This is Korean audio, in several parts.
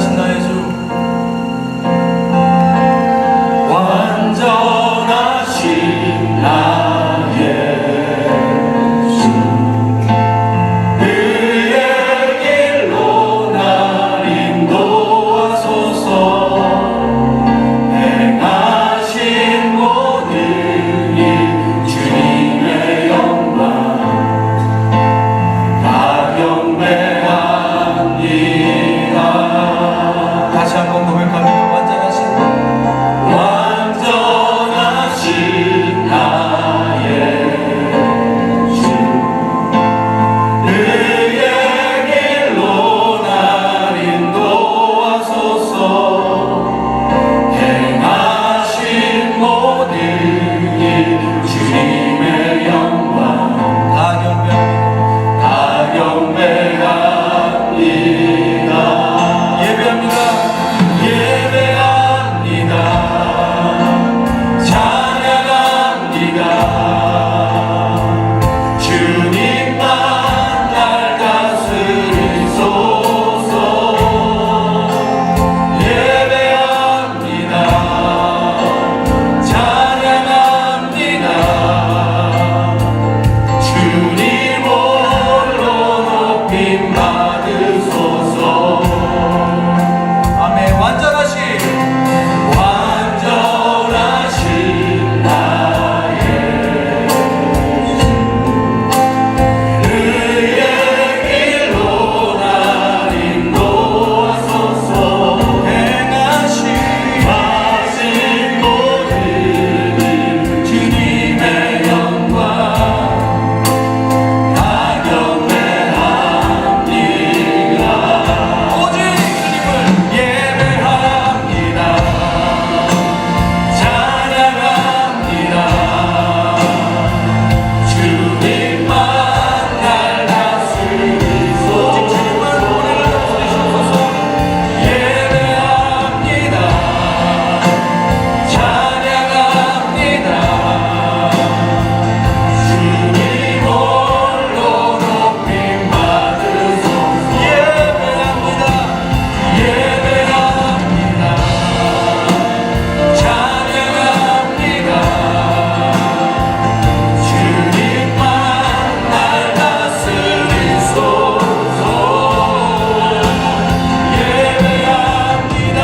완전하신 나의 주, 완전하신 나의 주, 그의 길로 날 인도하소서. 행하신 모든 일 주님의 영광 다 경배합니다. 다시 한번 고백합니다. 완전하신 나의 주, 그의 길로 날 인도하소서. 행하신 모든 일 주님의 영광 다 경배합니다. 다 경배합니다. 예배합니다. 예배합니다. 찬양합니다. 주님만 날 다스리소서. 예배합니다. 찬양합니다. 주님 홀로 높임 받으소서. 아멘. 완전하신 나의 그의 길로 날 인도하소서. 행하신 모든 일 주님의 영광 다 경배합니다. 오직 주님을 예배합니다. 찬양합니다. 주님만 날 다스리소서. 예배합니다. 찬양합니다. 주님 홀로 높임 받으소서. 예배합니다. 예배합니다. 찬양합니다. 주님만 날 다스리소서. 예배합니다.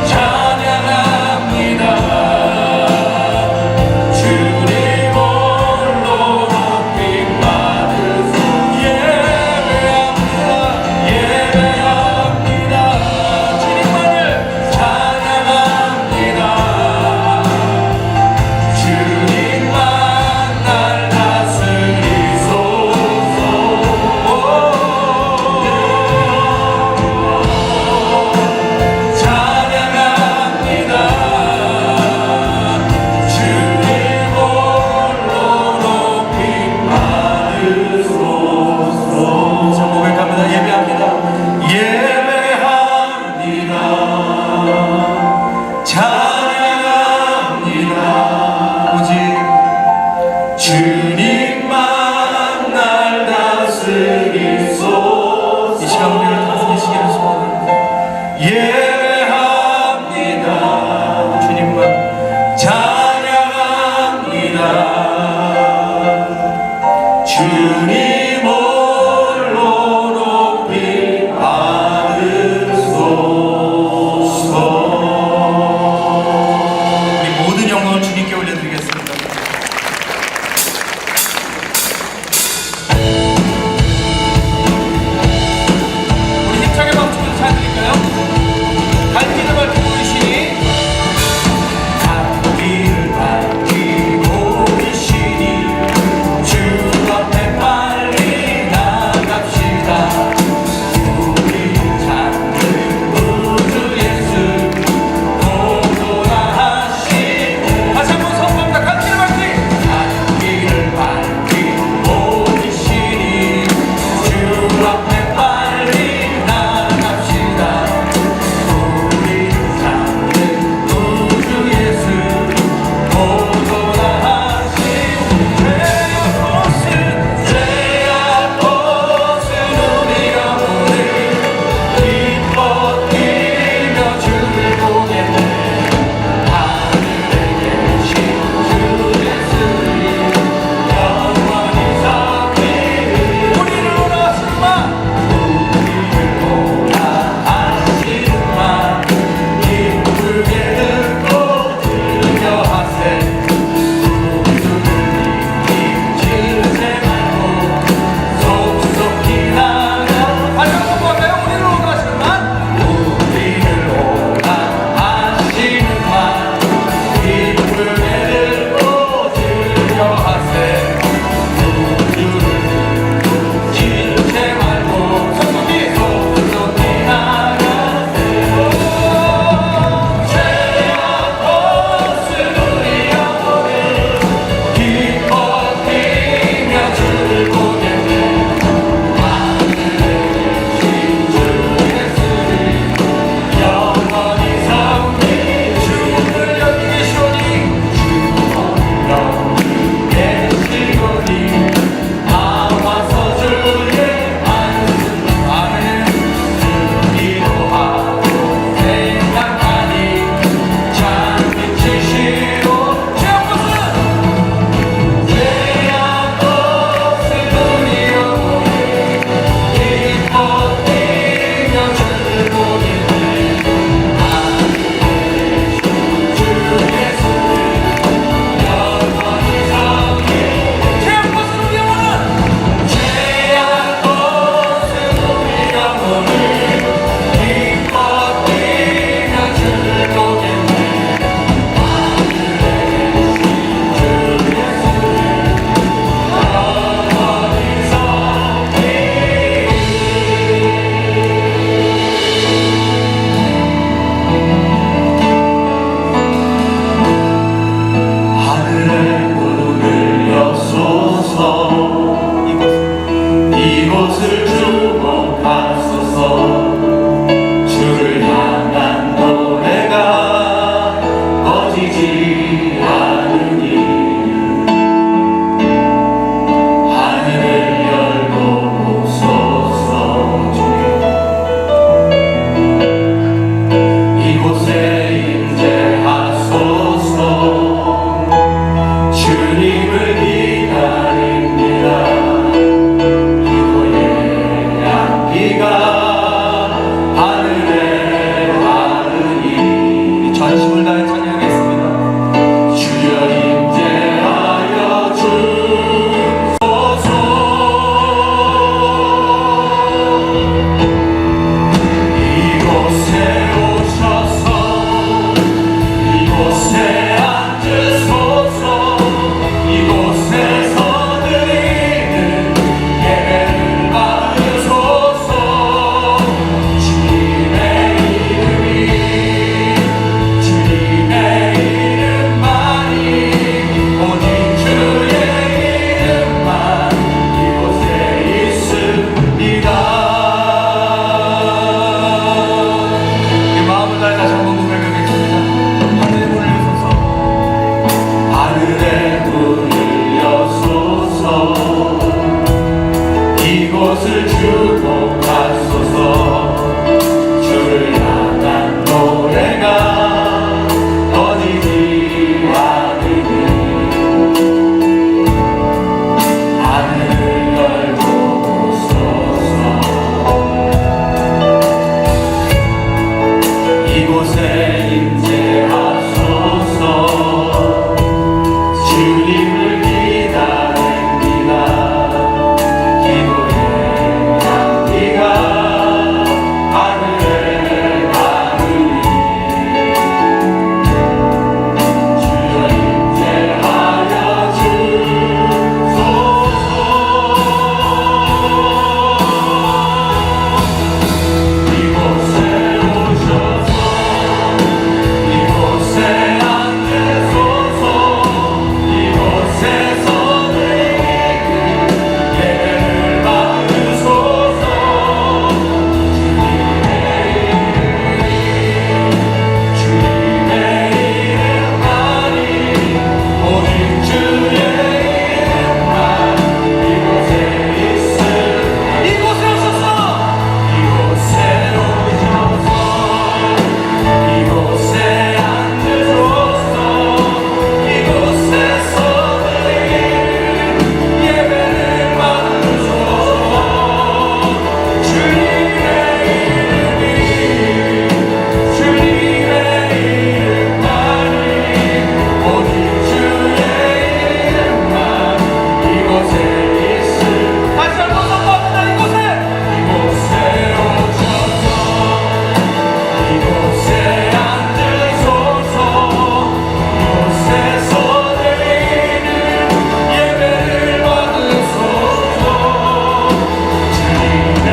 찬양합니다. 주님 홀로 높임 받으소서. 예배합니다. 예배합니다. 주님만을 찬양합니다. 주님만 날 다스리소서. 찬양합니다. 주님 홀로 높임 받으소서. 자, 고백합니다. 예배합니다. 예배합니다. 찬양합니다. 오직 주님만 날 다스리소서. 이 시간 우리를 다스리시기를 소원합니다. 예배합니다. 주님만 찬양합니다. 주님 홀로 높임 받으소서. 우리 모든 영광을 주님께 올려드리겠습니다. 우리 힘차게 박수를 잘 드릴까요? 갈 길을 밝히고 계시니 앞길을 밝히고 계시니 주 앞에 빨리 나갑시다. 우리를 찾는 우주 예수 모두가 하신 다시 한번 선포합니다. 갈 길을 밝히 앞길을 밝히고 계시니 주 앞에 빨리 나갑시다. 우리를 찾는 우주 예수 모두가 하신 죄악 벗은 우리가 오늘 이곳에 임재하소서. 주님을 기다립니다. 기도의 향기가 하늘에 가르니 주여 임재하여 주소서. 이곳에 오셔서 이곳에 앉으소서. 이곳에서 내게 예배를 받으소서. 주님의 이름만이 오직 주의 이름만 이곳에 있으니 이곳에 오셔서 이곳에 오셔서 이곳에 앉으소서. 이곳에서 내게 예배를 받으소서. 주님의 이름만이 오직 주의 이름만 이곳에 있으니 다시 한번 선포합니다. 이곳에 오셔서 이곳에 앉으소서. 이곳에서 드리는 예배를 받으소서. 주님의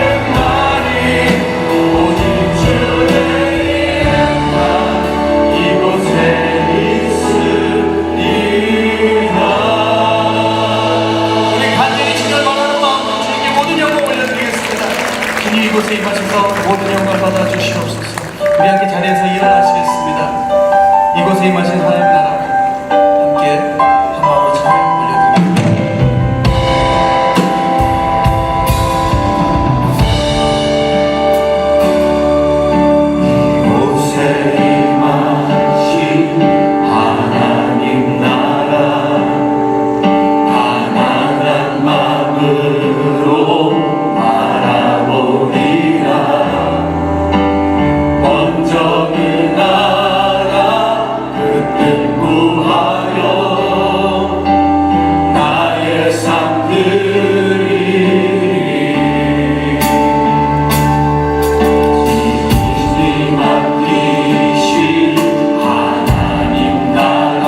이름만이 오직 주의 이름만 이곳에 있으리라. 우리 간절히 주를 바라는 마음으로 주님께 모든 영광 올려드리겠습니다. 주님 이곳에 임하셔서 모든 영광 받아 주시옵소서. 우리 함께 자리에서 일어나시겠습니다. 이곳에 임하신 하나님의 나라 함께 한 마음으로 찬양 올려드립니다. 이곳에 임하신 하나님 나라 가난한 마음으로 바라보리라. 먼저 그 나라 그 뜻 구하여 나의 삶 드리리. 진심 맡기신 하나님 나라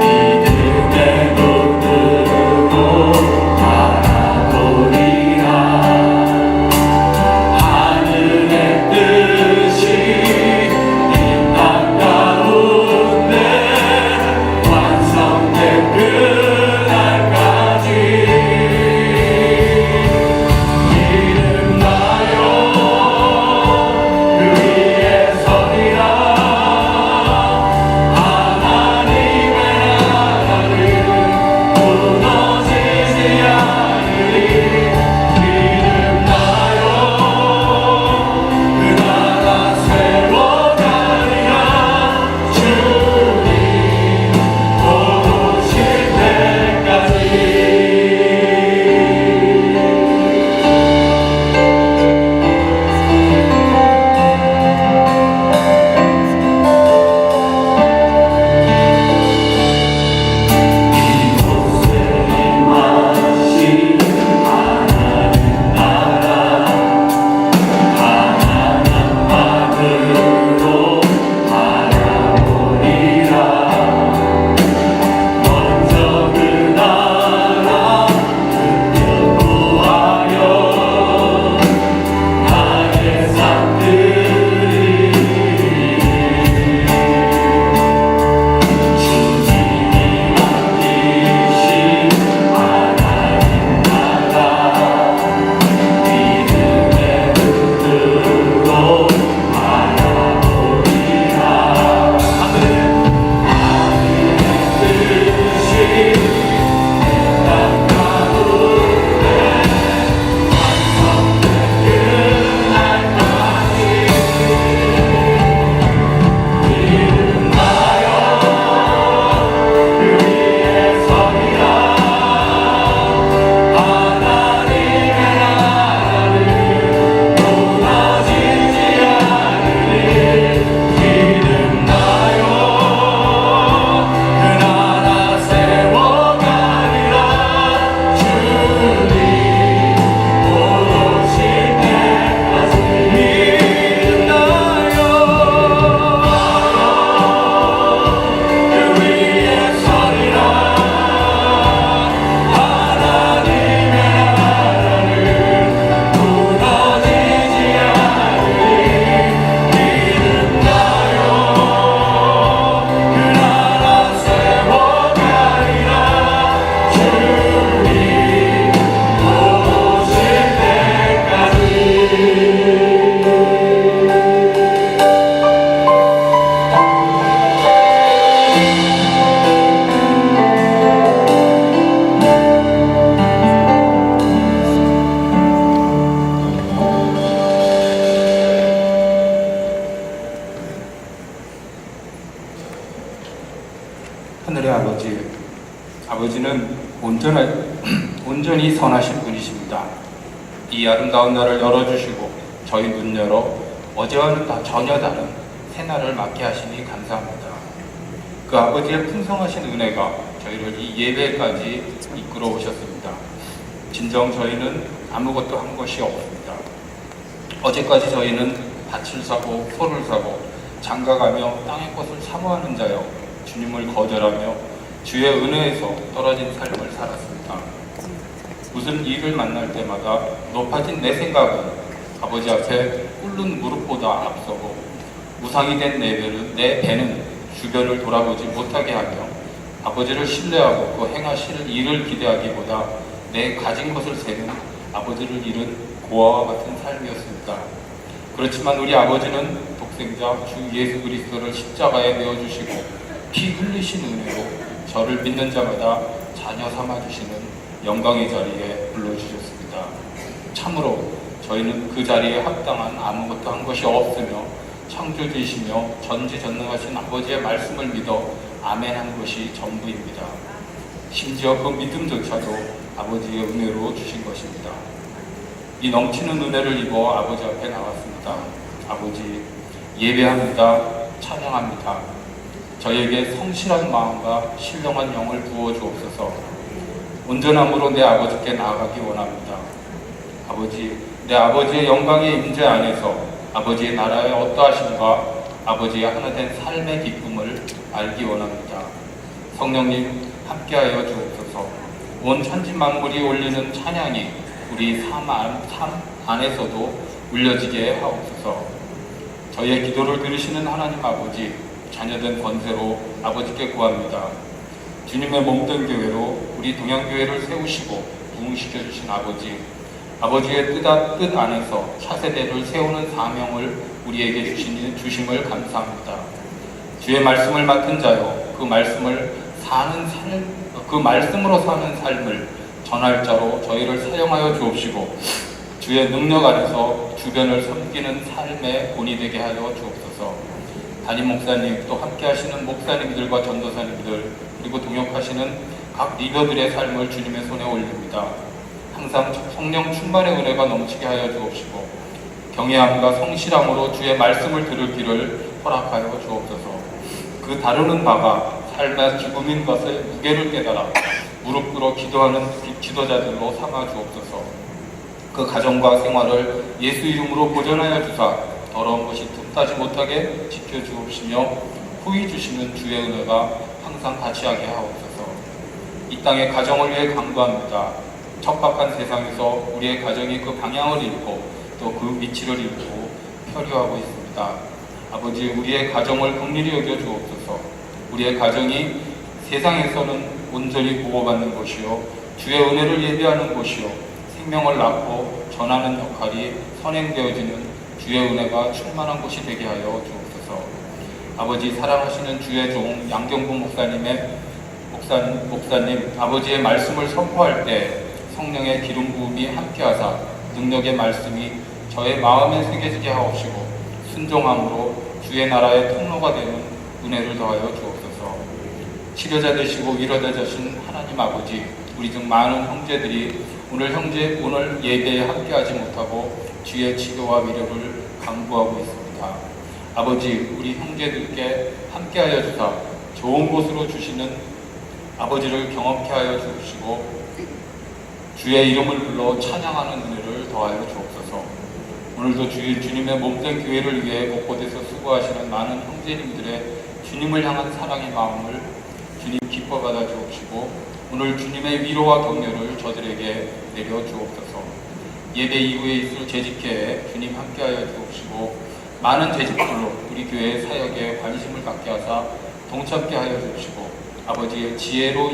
믿음의 눈으로 바라보리라. 선하신 분이십니다. 이 아름다운 날을 열어주시고 저희 눈 열어 어제와는 전혀 다른 새날을 맞게 하시니 감사합니다. 그 아버지의 풍성하신 은혜가 저희를 이 예배까지 이끌어 오셨습니다. 진정 저희는 아무것도 한 것이 없습니다. 어제까지 저희는 밭을 사고 소를 사고 장가가며 땅의 것을 사모하는 자여 주님을 거절하며 주의 은혜에서 떨어진 삶을 살았습니다. 무슨 일을 만날 때마다 높아진 내 생각은 아버지 앞에 꿇는 무릎보다 앞서고 우상이 된 내 배는 주변을 돌아보지 못하게 하며 아버지를 신뢰하고 그 행하실 일을 기대하기보다 내 가진 것을 세는 아버지를 잃은 고아와 같은 삶이었습니다. 그렇지만 우리 아버지는 독생자 주 예수 그리스도를 십자가에 내어주시고 피 흘리신 은혜로 저를 믿는 자마다 자녀 삼아주시는 영광의 자리에 불러주셨습니다. 참으로 저희는 그 자리에 합당한 아무것도 한 것이 없으며 창조주이시며 전지전능하신 아버지의 말씀을 믿어 아멘한 것이 전부입니다. 심지어 그 믿음조차도 아버지의 은혜로 주신 것입니다. 이 넘치는 은혜를 입어 아버지 앞에 나왔습니다. 아버지, 예배합니다. 찬양합니다. 저에게 성실한 마음과 신령한 영을 부어 주옵소서. 온전함으로 내 아버지께 나아가기 원합니다. 아버지, 내 아버지의 영광의 임재 안에서 아버지의 나라의 어떠하심과 아버지의 하나된 삶의 기쁨을 알기 원합니다. 성령님 함께하여 주옵소서. 온 천지 만물이 올리는 찬양이 우리 삶 안에서도 울려지게 하옵소서. 저희의 기도를 들으시는 하나님 아버지, 자녀된 권세로 아버지께 구합니다. 주님의 몸된 교회로 우리 동양교회를 세우시고 부흥시켜 주신 아버지, 아버지의 뜻 안에서 차세대를 세우는 사명을 우리에게 주심을 감사합니다. 주의 말씀을 맡은 자요, 그 말씀으로 사는 삶을 전할 자로 저희를 사용하여 주옵시고 주의 능력 안에서 주변을 섬기는 삶의 본이 되게 하여 주옵소서. 담임 목사님, 또 함께 하시는 목사님들과 전도사님들, 그리고 동역하시는 각 리더들의 삶을 주님의 손에 올립니다. 항상 성령 충만의 은혜가 넘치게 하여 주옵시고 경외함과 성실함으로 주의 말씀을 들을 길을 허락하여 주옵소서. 그 다루는 바가 삶의 기쁨인 것을 무게를 깨달아 무릎 꿇어 기도하는 지도자들로 삼아 주옵소서. 그 가정과 생활을 예수 이름으로 보존하여 주사 더러운 것이 틈타지 못하게 지켜주옵시며 후히 주시는 주의 은혜가 항상 같이 하게 하옵소서. 이 땅의 가정을 위해 간구합니다. 척박한 세상에서 우리의 가정이 그 방향을 잃고 또 그 위치를 잃고 표류하고 있습니다. 아버지, 우리의 가정을 긍휼히 여겨 주옵소서. 우리의 가정이 세상에서는 온전히 보호받는 곳이요 주의 은혜를 예배하는 곳이요 생명을 낳고 전하는 역할이 선행되어지는 주의 은혜가 충만한 곳이 되게 하여 주옵소서. 아버지, 사랑하시는 주의 종 양경복 목사님 아버지의 말씀을 선포할 때 성령의 기름 부음이 함께하사 능력의 말씀이 저의 마음에 새겨지게 하옵시고 순종함으로 주의 나라의 통로가 되는 은혜를 더하여 주옵소서. 치료자 되시고 위로자 되신 하나님 아버지, 우리 중 많은 형제들이 오늘 예배에 함께하지 못하고 주의 치료와 위로를 강구하고 있습니다. 아버지, 우리 형제들께 함께하여 주사 좋은 곳으로 주시는 아버지를 경험케 하여 주시고 주의 이름을 불러 찬양하는 은혜를 더하여 주옵소서. 오늘도 주님의 몸된 교회를 위해 곳곳에서 수고하시는 많은 형제님들의 주님을 향한 사랑의 마음을 주님 기뻐 받아 주옵시고 오늘 주님의 위로와 격려를 저들에게 내려 주옵소서. 예배 이후에 있을 재직회에 주님 함께하여 주옵시고 많은 재직들로 우리 교회의 사역에 관심을 갖게 하사 동참케 하여 주옵시고 아버지의 지혜로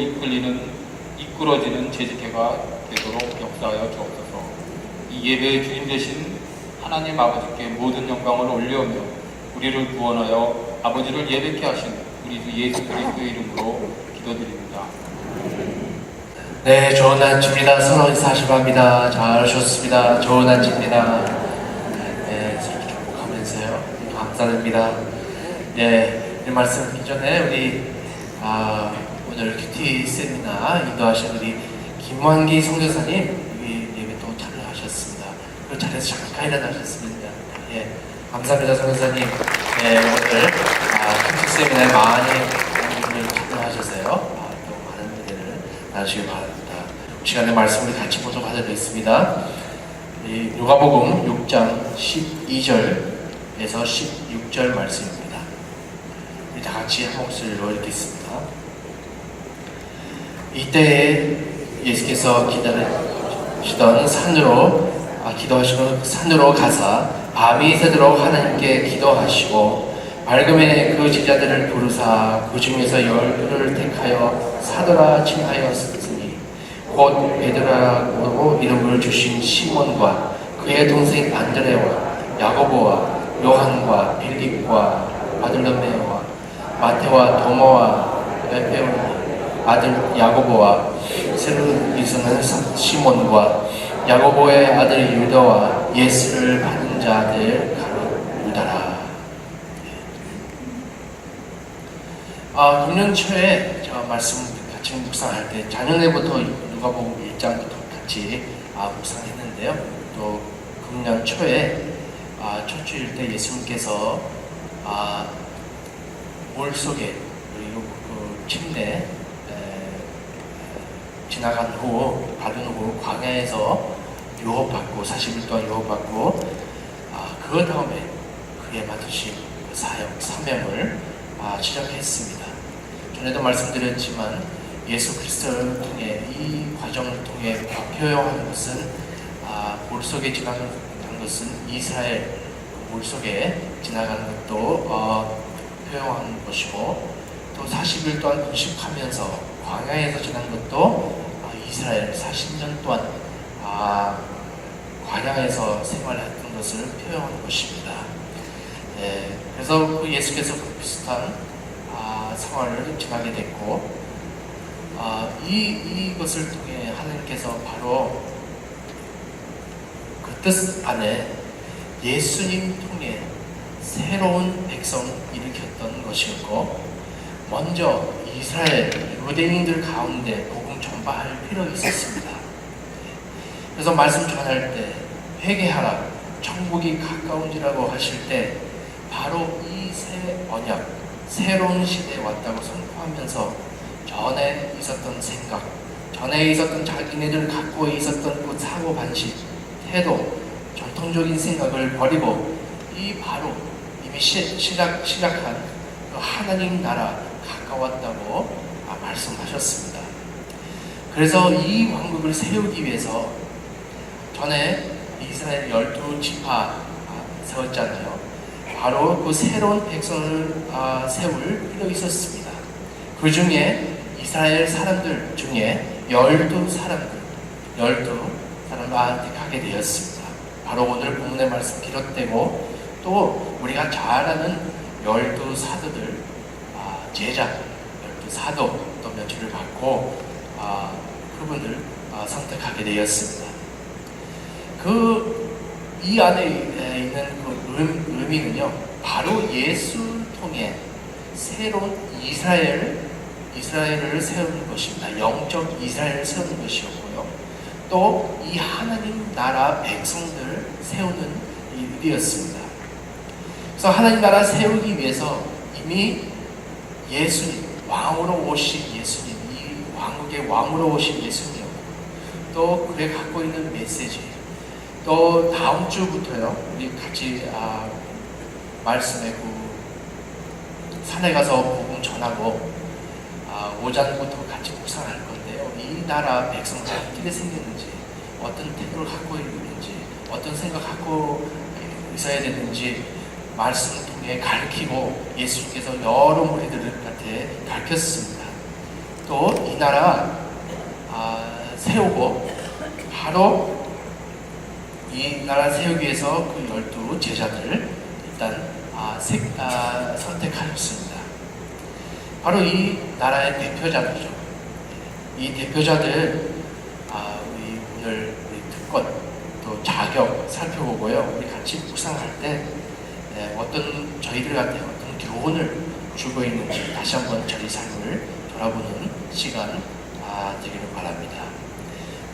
이끌어지는 재직회가 되도록 역사하여 주옵소서. 이 예배의 주인 되신 하나님 아버지께 모든 영광을 올려오며 우리를 구원하여 아버지를 예배케 하신 우리 주 예수 그리스도의 이름으로 기도드립니다. 네, 좋은 안주입니다. 서로 인사하시기 바랍니다. 잘하셨습니다. 좋은 안주입니다. 네, 서로 축복하면서요. 감사드립니다. 네, 이 말씀 듣기 전에 우리 오늘 큐티 세미나 인도하신 우리 김환기 선교사님 그 자리에서 잠깐 일어나셨습니다. 예, 감사합니다, 성교사님. 예, 오늘 킹스 세미나에 많이 분들이 참여하셔서요. 또 많은 은혜를 나누시기 바랍니다. 시간에 말씀을 같이 보도록 하도록 하겠습니다. 이 누가복음 6장 12절에서 16절 말씀입니다. 우리 다 같이 한 목소리로 읽겠습니다. 이때에 예수께서 기다리시던 기도하시고 산으로 가사 밤이 새도록 하나님께 기도하시고 밝음에 그 제자들을 부르사 그 중에서 12를 택하여 사도라 칭하였으니 곧 베드로라고 이름을 주신 시몬과 그의 동생 안드레와 야고보와 요한과 빌립과 바들로메와 마테와 도마와 알페오의 아들 야고보와 세르기스는 시몬과 야고보의 아들 유다와 예수를 받은 자들 가로 유다라. 금년 초에 제가 말씀 같이 묵상할 때 작년에부터 누가복음 1장부터 같이 묵상했는데요. 또 금년 초에 첫 주일 때 예수님께서 물 속에 그리고 그 침대 지나간 후 받은 후 광야에서 유혹받고 40일 동안 유혹받고 그 다음에 그에 맡으신 그 사명을 시작했습니다. 전에도 말씀드렸지만 예수 그리스도를 통해 이 과정을 통해 표현하는 것은 물속에 지나간 것은 이스라엘 물속에 지나가는 것도 표현하는 것이고 또 40일 동안 금식하면서 광야에서 지난 것도 이스라엘 40년 동안 광야에서 생활했던 것을 표현하는 것입니다. 그래서 그 예수께서 그 비슷한 생활을 지나게 됐고 이것을 통해 하나님께서 바로 그 뜻 안에 예수님 통해 새로운 백성을 일으켰던 것이었고 먼저 이스라엘 유대인들 가운데 복음 전파할 필요가 있었습니다. 그래서 말씀 전할 때 회개하라 천국이 가까운지라고 하실 때 바로 이 새 언약 새로운 시대에 왔다고 선포하면서 전에 있었던 생각 전에 있었던 자기네들 갖고 있었던 그 사고방식 태도 전통적인 생각을 버리고 바로 이미 시작한 그 하나님 나라 가까웠다고 말씀하셨습니다. 그래서 이 왕국을 세우기 위해서 전에 이스라엘 12지파 세웠잖아요. 바로 그 새로운 백성을 세울 필요 있었습니다. 그 중에 이스라엘 사람들 중에 12사람한테 가게 되었습니다. 바로 오늘 본문의 말씀 비롯되고 또 우리가 잘 아는 12사도들 제자 12사도 또 면접을 받고 그분들 선택하게 되었습니다. 이 안에 있는 그 의미는요, 바로 예수를 통해 새로운 이스라엘을 세우는 것입니다. 영적 이스라엘을 세우는 것이었고요. 또 이 하나님 나라 백성들을 세우는 일이었습니다. 그래서 하나님 나라 세우기 위해서 이미 예수님, 왕으로 오신 예수님, 이 왕국의 왕으로 오신 예수님, 또 그에 갖고 있는 메시지, 또 다음 주부터요, 우리 같이 말씀에 산에 가서 복음 전하고 오전부터 같이 묵상할 건데요. 이 나라 백성들 어떻게 생겼는지, 어떤 태도를 갖고 있는지, 어떤 생각 갖고 있어야 되는지 말씀을 통해 가르치고 예수님께서 여러 무리들한테 가르쳤습니다. 또 이 나라 세우고 바로 이 나라 세우기 위해서 그 12 제자들을 일단 선택하였습니다. 바로 이 나라의 대표자들이죠. 이 대표자들 오늘 우리 특권 또 자격 살펴보고요. 우리 같이 묵상할 때 어떤 저희들한테 어떤 교훈을 주고 있는지 다시 한번 저희 삶을 돌아보는 시간 되기를 바랍니다.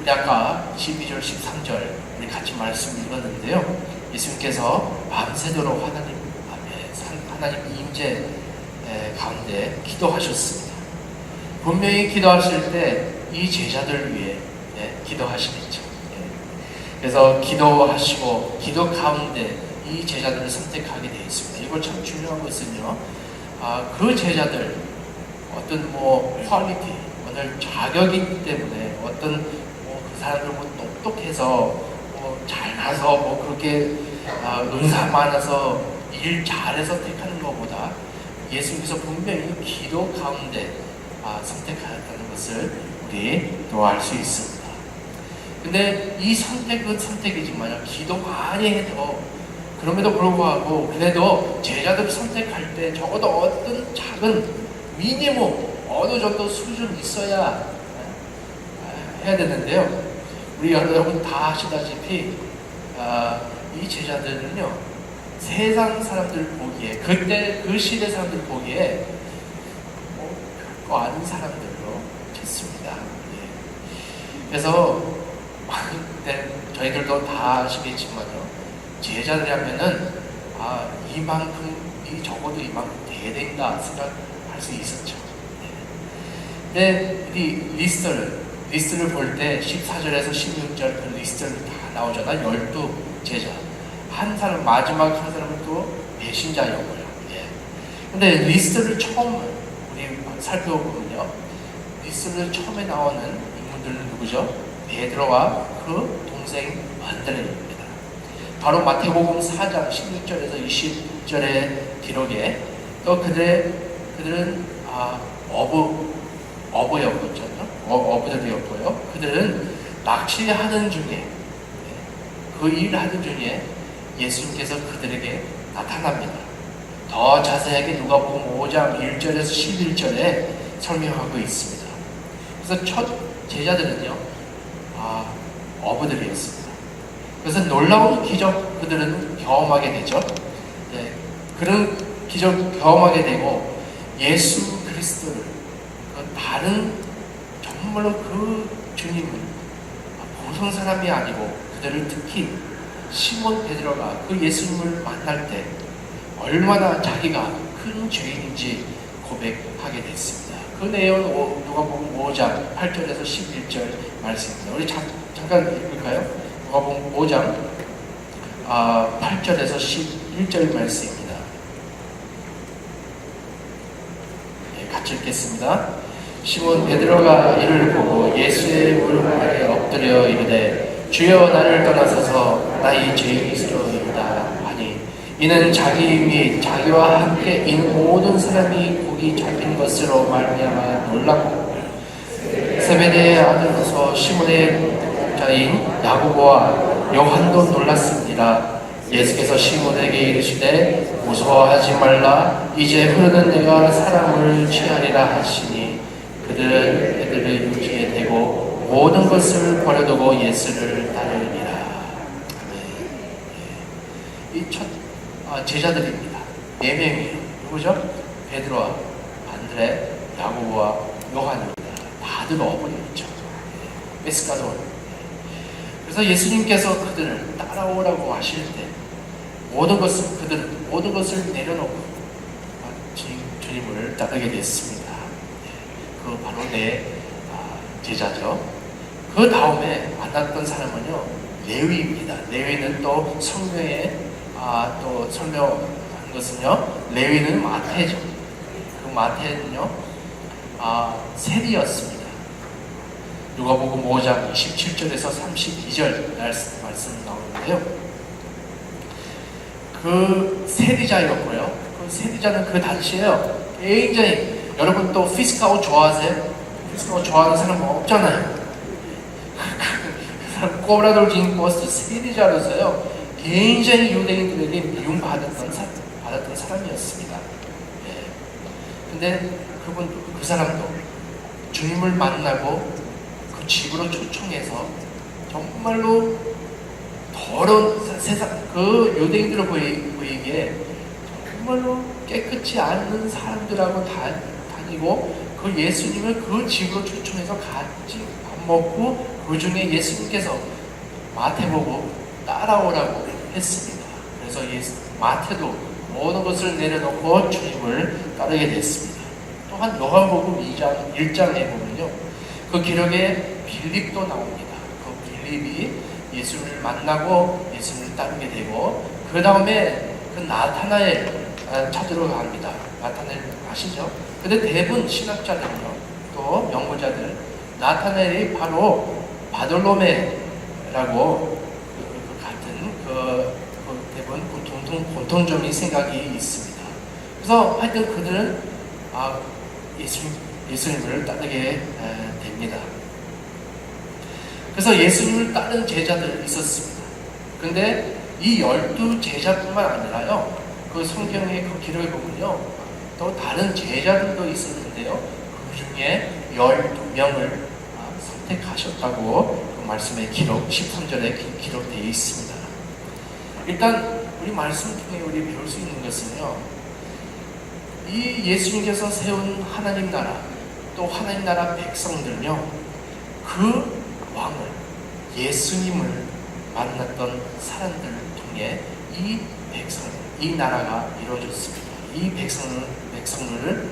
우리 아까 12절, 13절 우리 같이 말씀 읽었는데요. 예수님께서 밤새도록 하나님 임재 가운데 기도하셨습니다. 분명히 기도하실 때 이 제자들 위해 기도하시겠죠. 그래서 기도하시고 기도 가운데 이 제자들을 선택하게 되어 있습니다. 이거 참 중요한 것은요. 그 제자들 어떤 퀄리티, 오늘 자격이 있기 때문에 어떤 그 사람들 똑똑해서 잘나서 그렇게 은사 많아서 일 잘해서 택하는 것보다 예수님께서 분명히 기도 가운데 선택하였다는 것을 우리 또 알 수 있습니다. 근데 이 선택은 선택이지만요, 기도 많이 해도 그럼에도 불구하고 그래도 제자들 선택할 때 적어도 어떤 작은 미니멈 어느 정도 수준 있어야 해야 되는데요. 우리 여러분 다 아시다시피 이 제자들은요, 세상 사람들 보기에, 그때 그 시대 사람들 보기에 별거 아닌 사람들로 됐습니다. 그래서 저희들도 다 아시겠지만요, 제자들이라면은 적어도 이만큼 돼야 된다 생각할 수 있었죠. 근데 이 리스트를 볼 때 14절에서 16절 그 리스트를 다 나오잖아. 12제자. 한 사람, 마지막 한 사람은 또 배신자였고요. 근데 리스트를 처음 우리 살펴보면요, 리스트를 처음에 나오는 인물들은 누구죠? 베드로와 그 동생 안드레입니다. 바로 마태복음 4장 16절에서 20절의 기록에 또 그들은 어부들이었고요. 그들은 낚시하는 중에, 그 일을 하는 중에 예수님께서 그들에게 나타납니다. 더 자세하게 누가복음 5장 1절에서 11절에 설명하고 있습니다. 그래서 첫 제자들은요, 어부들이었습니다. 그래서 놀라운 기적 그들은 경험하게 되죠. 그런 기적 경험하게 되고 예수 그리스도를, 다른 정말로 그 주님은 보통 사람이 아니고 그들을 특히 시몬 베드로가 그 예수님을 만날 때 얼마나 자기가 큰 죄인인지 고백하게 됐습니다. 그 내용은 누가복음 5장 8절에서 11절 말씀입니다. 우리 잠깐 읽을까요? 누가복음 5장 8절에서 11절 말씀입니다. 같이 읽겠습니다. 시몬 베드로가 이를 보고 예수의 무릎 아래 엎드려 이르되 주여 나를 떠나소서 나이 죄인이스러이다 하니, 이는 자기 및 자기와 함께 있는 모든 사람이 고기 잡힌 것으로 말미암아 놀랐고, 세베대의 아들로서 시몬의 자인 야고보와 요한도 놀랐습니다. 예수께서 시몬에게 이르시되 무서워하지 말라, 이제 흐르는 내가 사람을 취하리라 하시니 그들을 유기에 대고 모든 것을 버려두고 예수를 따르니라. 이 첫 제자들입니다. 4명이에요. 누구죠? 베드로와 안드레, 야고보와 요한입니다. 다들 어머니였죠. 메스카돈. 그래서 예수님께서 그들을 따라오라고 하실 때 그들은 모든 것을 내려놓고 주님을 따르게 됐습니다. 그 바로 내 제자죠. 그 다음에 만났던 사람은요, 레위입니다. 레위는 또 성경에 또 설명한 것은요, 레위는 마태죠. 그 마태는요, 세리였습니다. 누가복음 5장 27절에서 32절 말씀 나오는데요. 그 세리자였고요. 그 세리자는 그 당시에요, 굉장히, 여러분 또 피스카우 좋아하세요? 피스카우 좋아하는 사람 없잖아요. 그 사람 꼬라돌진 버스 세리자로서요, 굉장히 유대인들에게 미움받았던 사람이었습니다. 근데 그 사람도 주님을 만나고 그 집으로 초청해서 정말로 더러운 세상, 그 유대인들을 보이기에 정말로 깨끗이 않는 사람들하고 다니고 그 예수님을 그 집으로 초청해서 같이 밥 먹고 그 중에 예수님께서 마태보고 따라오라고 했습니다. 그래서 마태도 모든 것을 내려놓고 주님을 따르게 됐습니다. 또한 요한복음 1장에 보면요, 그 기록에 빌립도 나옵니다. 그 빌립이 예수를 만나고 예수를 따르게 되고, 그 다음에 그 나타나엘 찾으러 갑니다. 나타나엘 아시죠? 근데 대부분 신학자들은요, 또 연구자들, 나타나엘이 바로 바돌로메라고 같은 대부분 공통점이 생각이 있습니다. 그래서 하여튼 그들은 예수님을 따르게 됩니다. 그래서 예수님을 따른 제자들이 있었습니다. 근데 이 12 제자뿐만 아니라요, 그 성경의 그 기록을 보면요, 또 다른 제자들도 있었는데요, 그 중에 12명을 선택하셨다고 그 말씀의 기록, 13절에 기록되어 있습니다. 일단 우리 말씀 중에 우리 배울 수 있는 것은요, 이 예수님께서 세운 하나님 나라, 또 하나님 나라 백성들은요, 그 왕을, 예수님을 만났던 사람들을 통해 이 백성, 이 나라가 이루어졌습니다. 이 백성들을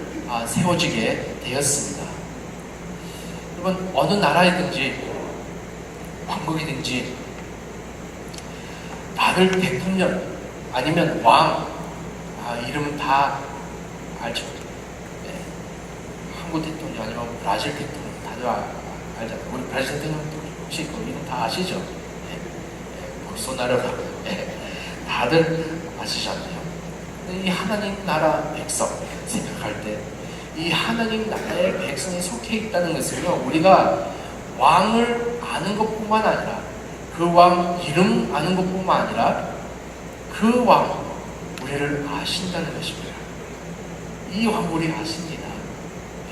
세워지게 되었습니다. 여러분, 어느 나라이든지 왕국이든지 다들 대통령 아니면 왕, 이름은 다 알죠. 네. 한국 대통령 아니면 브라질 대통령 다들 알잖아요. 우리 브라질 대통령 혹시 그 이름 다 아시죠? 네. 볼소나로라고. 네. 다들 아시잖아요. 근데 이 하나님 나라 백성 생각할 때, 이 하나님 나라의 백성이 속해 있다는 것은요, 우리가 왕을 아는 것뿐만 아니라, 그 왕 이름 아는 것뿐만 아니라, 그 왕 우리를 아신다는 것입니다. 이 왕 우리 아십니다.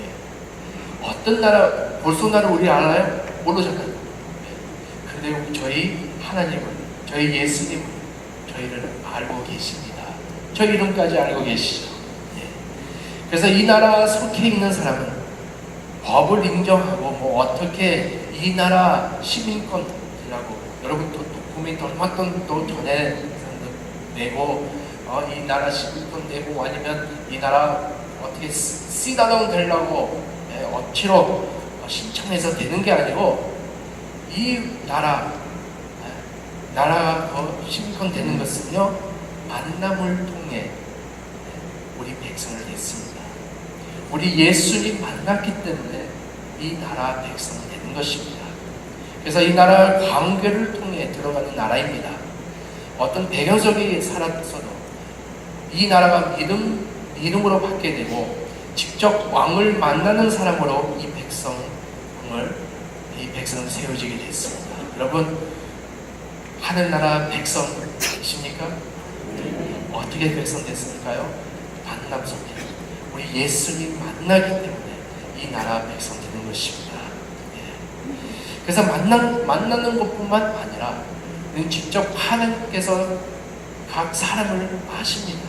예. 어떤 나라, 볼소나로 우리 알아요? 모르잖아요. 예. 근데 저희 하나님을, 저희 예수님을, 저희를 알고 계십니다. 저 이름까지 알고 계시죠. 예. 그래서 이 나라 속해 있는 사람은 법을 인정하고, 어떻게 이 나라 시민권이라고, 여러분 또 도쿠멘트 얼마 또 전에 내고, 이 나라 시민권 내고, 아니면 이 나라 어떻게 시다동 되려고 억지로 신청해서 되는 게 아니고, 이 나라가 더 시민권 되는 것은요, 만남을 통해 우리 백성을 냈습니다. 우리 예수님 만났기 때문에 이 나라 백성이 되는 것입니다. 그래서 이 나라 관계를 통해 들어가는 나라입니다. 어떤 배경 속에 살았어도 이 나라가 믿음으로 받게 되고, 직접 왕을 만나는 사람으로 이 백성을 세워지게 됐습니다. 여러분, 하늘나라 백성이십니까? 어떻게 백성 됐습니까요? 만남 속에 우리 예수님 만나기 때문에 이 나라 백성 되는 것입니다. 예. 그래서 만나는 것뿐만 아니라 직접 하나님께서 각 사람을 아십니다.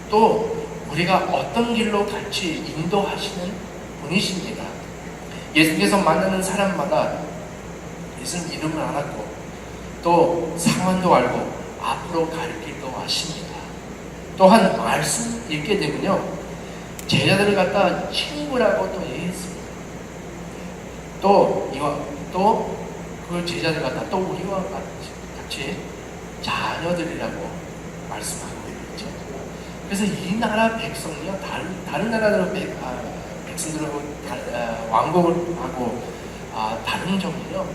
또 우리가 어떤 길로 갈지 인도하시는 분이십니다. 예수님께서 만나는 사람마다 예수님 이름을 알았고, 또 상황도 알고, 앞으로 갈 길도 아십니다. 또한 말씀 읽게 되면요, 제자들을 갖다 친구라고 또 얘기했습니다. 또 그 제자들 갖다 또 우리와 같이 자녀들이라고 말씀하고 있죠. 그래서 이 나라 백성이요, 다른 나라들 백성들하고 왕국을 하고 다른 점은요,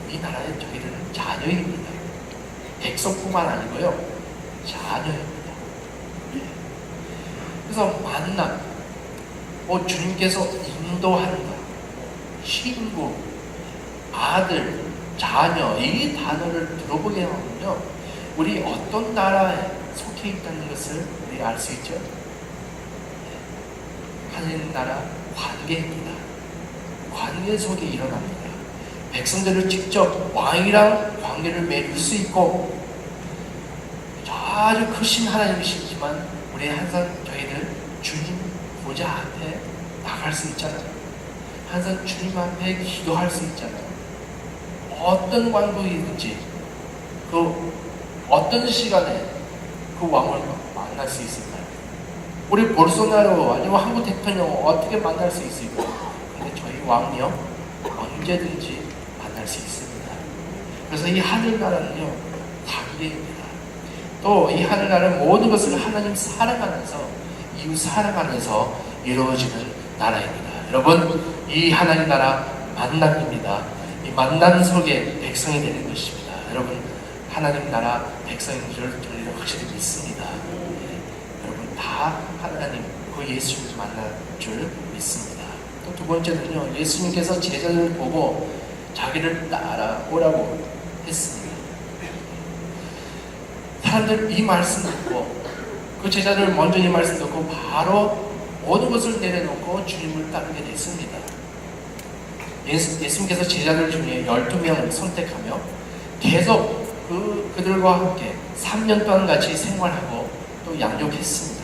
이 나라의 저희들은 자녀입니다. 백성뿐만 아니고요, 자녀입니다. 그래서 만남, 주님께서 인도한다, 친구, 아들, 자녀, 이 단어를 들어보게 하면요, 우리 어떤 나라에 속해 있다는 것을 우리 알 수 있죠. 하나님 나라 관계입니다. 관계 속에 일어납니다. 백성들을 직접 왕이랑 관계를 맺을 수 있고, 아주 크신 하나님이시지만 우리 항상 저희들 주님 보좌 앞에 나갈 수 있잖아요. 항상 주님 앞에 기도할 수 있잖아요. 어떤 왕국이든지 그 어떤 시간에 그 왕을 만날 수 있을까요? 우리 볼소나로 아니면 한국 대통령 어떻게 만날 수 있을까요? 근데 저희 왕이요 언제든지 만날 수 있습니다. 그래서 이 하늘나라는요 단계입니다. 또 이 하늘나라는 모든 것을 하나님 사랑하면서 이웃 사랑하면서 이루어지는 나라입니다. 여러분, 이 하나님 나라 만남입니다. 이 만남 속에 백성이 되는 것입니다. 여러분, 하나님 나라 백성인 줄 저희는 확실히 믿습니다. 여러분, 다 하나님 그 예수님을 만날 줄 믿습니다. 또 두 번째는요, 예수님께서 제자들을 보고 자기를 따라오라고 했습니다. 사람들 이 말씀 듣고 그 제자들 먼저 이 말씀 듣고 바로 모든 것을 내려놓고 주님을 따르게 됐습니다. 예수님께서 제자들 중에 12명을 선택하며 계속 그들과 함께 3년 동안 같이 생활하고 또 양육했습니다.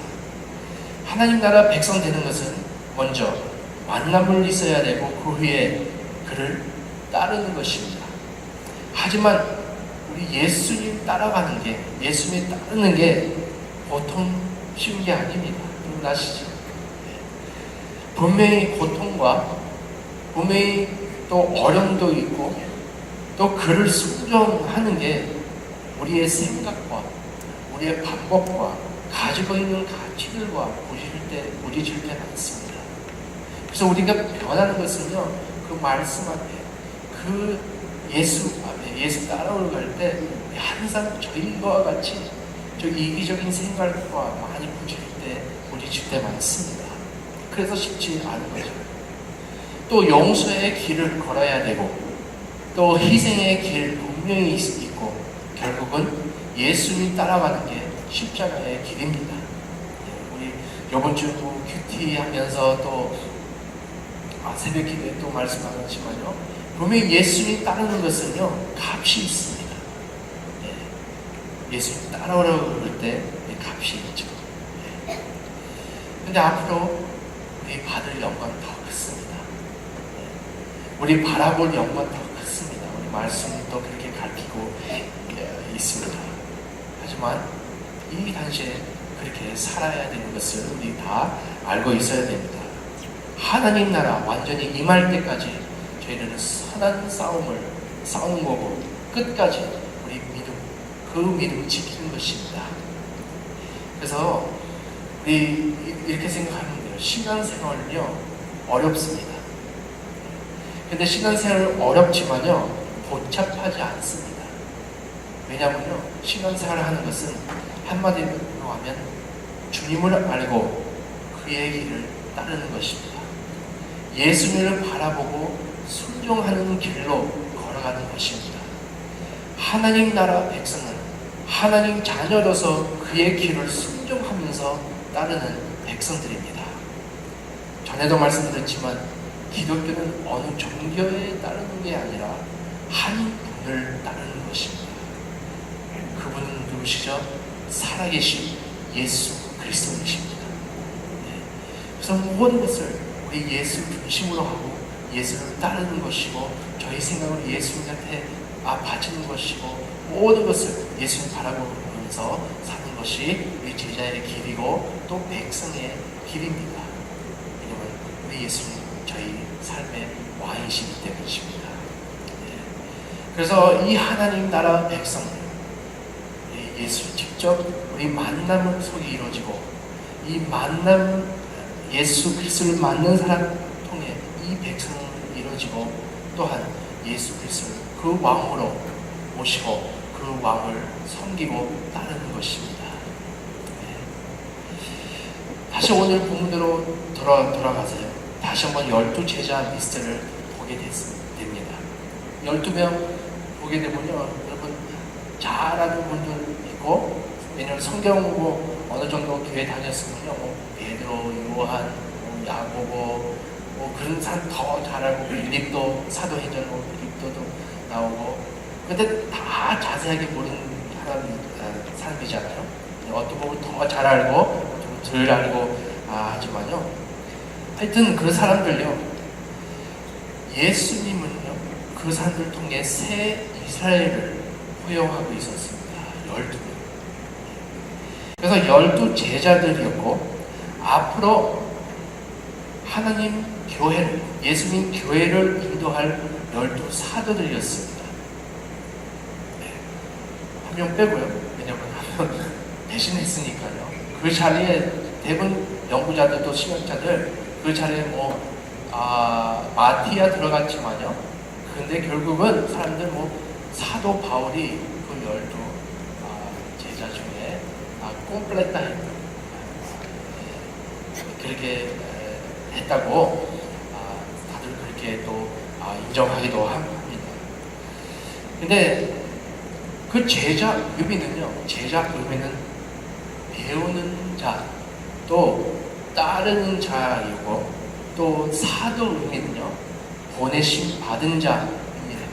하나님 나라 백성 되는 것은 먼저 만남을 있어야 되고 그 후에 그를 따르는 것입니다. 하지만 우리 예수님 따라가는 게, 예수님 따르는 게 보통 쉬운 게 아닙니다. 여러분 아시죠? 분명히 고통과 분명히 또 어려움도 있고 또 그를 순종하는 게 우리의 생각과 우리의 방법과 가지고 있는 가치들과 부딪힐 때 많습니다. 그래서 우리가 변하는 것은요, 그 말씀 앞에, 그 예수 앞에, 예수 따라오려고 할 때 항상 저희와 같이 저 이기적인 생각과 많이 부딪힐 때 많습니다. 그래서 쉽지 않은 거죠. 또 용서의 길을 걸어야 되고 또 희생의 길 분명히 있고 결국은 예수님 따라가는 게 십자가의 길입니다. 우리 이번 주 큐티 하면서 또 새벽 기도에 또 말씀하셨지만요, 분명히 예수님 따르는 것은요 값이 있습니다. 예수님 따라오라고 그럴 때 값이 있죠. 근데 앞으로 우리 받을 영광 더 크습니다. 우리 바라볼 영광 더 크습니다. 우리 말씀이 또 그렇게 가르치고 있습니다. 하지만 이 당시에 그렇게 살아야 되는 것을 우리 다 알고 있어야 됩니다. 하나님 나라 완전히 임할 때까지 저희는 선한 싸우는 거고 끝까지 우리 믿음, 그 믿음을 지키는 것입니다. 그래서 우리 이렇게 생각하면 돼요. 신앙생활은요 어렵습니다. 근데 신앙생활은 어렵지만요 복잡하지 않습니다. 왜냐하면요 신앙생활을 하는 것은 한마디로 하면 주님을 알고 그의 길을 따르는 것입니다. 예수님을 바라보고 순종하는 길로 걸어가는 것입니다. 하나님 나라 백성은 하나님 자녀로서 그의 길을 순종하면서 따르는 백성들입니다. 전에도 말씀드렸지만 기독교는 어느 종교에 따르는 게 아니라 한 분을 따르는 것입니다. 그분은 누구시죠? 살아계신 예수 그리스도이십니다. 그래서 모든 것을 우리 예수 중심으로 하고 예수를 따르는 것이고 저희 생각으로 예수님 곁에 바치는 것이고 모든 것을 예수님 바라보면서 사는 것이 우리 제자의 길이고 또 백성의 길입니다. 왜냐하면 우리 예수님 저희 삶의 왕이시기 때문이십니다. 그래서 이 하나님 나라 백성들 예수 직접 우리 만남 속에 이루어지고 이 만남 예수 그리스도를 만난 사람 통해 이 백성은 이루어지고 또한 예수 그리스도를 그 왕으로 모시고 그 왕을 섬기고 따르는 것입니다. 다시 오늘 본문으로 돌아가세요. 다시 한번 12제자 리스트를 보게 됩니다. 12명 보게 되면요, 여러분 잘하는 분들 있고, 왜냐하면 성경 뭐 어느 정도 교회 다녔으면요, 뭐 베드로, 요한, 뭐 야고보, 뭐 그런 사람 더 잘 알고, 빌립도 사도행전 뭐 빌립도도 나오고, 근데 다 자세하게 모르는 사람이잖아요. 어떤 부분 더 잘 알고, 어떤 덜 알고 하지만요. 하여튼 그 사람들요, 예수님은요, 그 사람들을 통해 새 이스라엘을 포용하고 있었습니다. 12명. 그래서 12 제자들이었고, 앞으로 하나님 교회를, 예수님 교회를 인도할 12 사도들이었습니다. 한 명 빼고요. 왜냐면 한 명 대신했으니까요. 그 자리에 대부분 연구자들도 신학자들 그 자리에 마티아 들어갔지만요. 근데 결국은 사람들 사도 바울이 그 12 제자 중에 꼼플레타 그렇게 했다고 다들 그렇게 또 인정하기도 합니다. 근데 그 제자 의미는요, 제자 의미는 배우는 자, 또 따르는 자이고, 또 사도 의미는요, 보내심 받은 자입니다.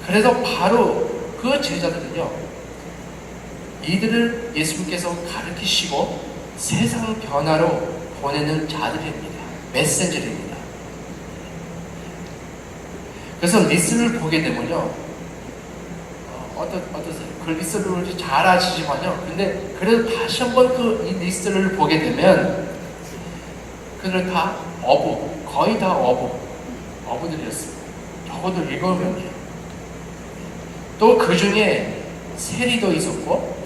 그래서 바로 그 제자들은요, 이들을 예수님께서 가르치시고 세상 변화로 보내는 자들입니다. 메신저입니다. 그래서 리스트를 보게 되면요, 어떠세요? 그 리스트를 잘 아시지만요. 근데 그래도 다시 한번 이 리스트를 보게 되면 그들 다 거의 다 어부들이었습니다. 적어도 7명이에요. 또 그 중에 세리도 있었고,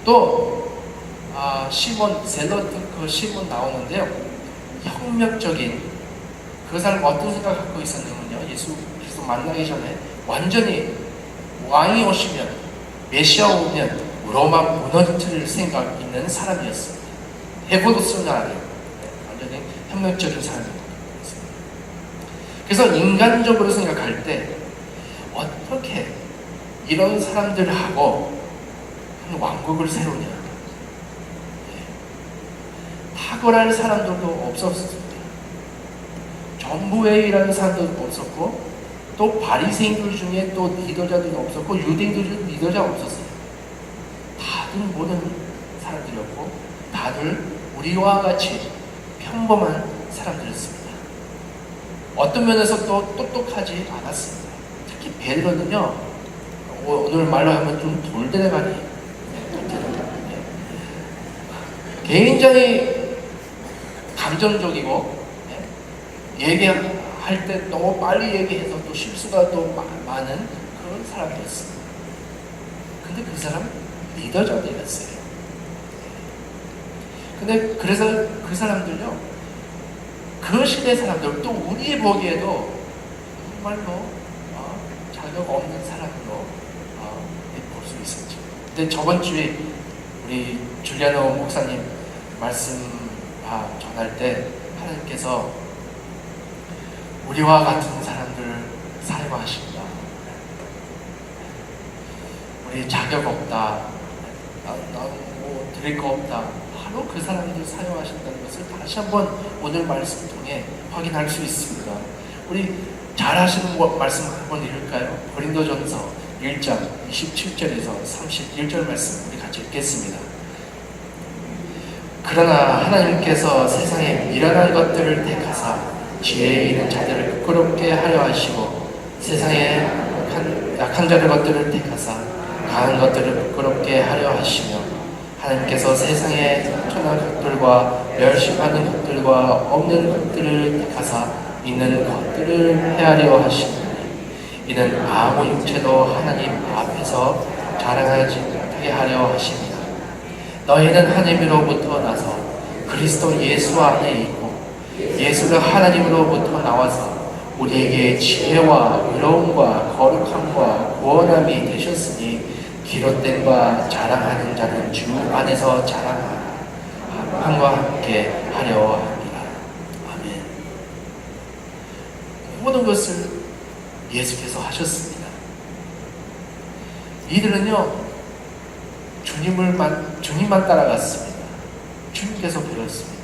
또 시몬 젤러트 그 시몬 나오는데요. 혁명적인 그 사람 어떤 생각 갖고 있었냐면요. 예수 그리스도 만나기 전에 완전히 왕이 오시면, 메시아 오면 로마 무너뜨릴 생각 있는 사람이었습니다. 헤브로스나라요. 완전히 혁명적인 사람이었습니다. 그래서 인간적으로 생각할 때 어떻게 이런 사람들하고 한 왕국을 세우냐. 탁월한 사람들도 없었습니다. 정부회의라는 사람도 없었고, 또 바리새인들 중에 또 리더자들도 없었고, 유대인들 중에 리더자가 없었어요. 다들 모든 사람들이었고, 다들 우리와 같이 평범한 사람들이었습니다. 어떤 면에서 또 똑똑하지 않았습니다. 특히 베드로는요, 오늘 말로 하면 좀 돌대가리, 굉장히 감정적이고, 얘기할 때 너무 빨리 얘기해서 또 실수가 또 많은 그런 사람이었습니다. 근데 그 사람 리더자들이었어요. 근데 그래서 그 사람들요, 그 시대 사람들, 또 우리 보기에도 정말로 자격 없는 사람으로 볼 수 있었죠. 근데 저번 주에 우리 줄리아노 목사님 말씀 전할 때 하나님께서 우리와 같은 사람들을 사용하신다. 우리 자격 없다. 뭐 드릴 거 없다. 바로 그 사람들 사용하신다는 것을 다시 한번 오늘 말씀 통해 확인할 수 있습니다. 우리 잘 하시는 말씀 한번 읽을까요? 고린도전서 1장 27절에서 31절 말씀 우리 같이 읽겠습니다. 그러나 하나님께서 세상에 미련한 것들을 택하사 지혜에 있는 자들을 부끄럽게 하려 하시고, 세상에 약한 자들 것들을 택하사 강한 것들을 부끄럽게 하려 하시며, 하나님께서 세상에 천한 것들과 멸시받는 것들과 없는 것들을 택하사 있는 것들을 헤아려 하시니, 이는 아무 육체도 하나님 앞에서 자랑하지 못하게 하려 하십니다. 너희는 하나님으로부터 나서 그리스도 예수 안에 있고, 예수가 하나님으로부터 나와서 우리에게 지혜와 의로움과 거룩함과 구원함이 되셨으니, 기록된과 자랑하는 자는 주 안에서 자랑하라. 함과 함께 하려 합니다. 아멘. 모든 것을 예수께서 하셨습니다. 이들은요, 주님만 따라갔습니다. 주님께서 배웠습니다.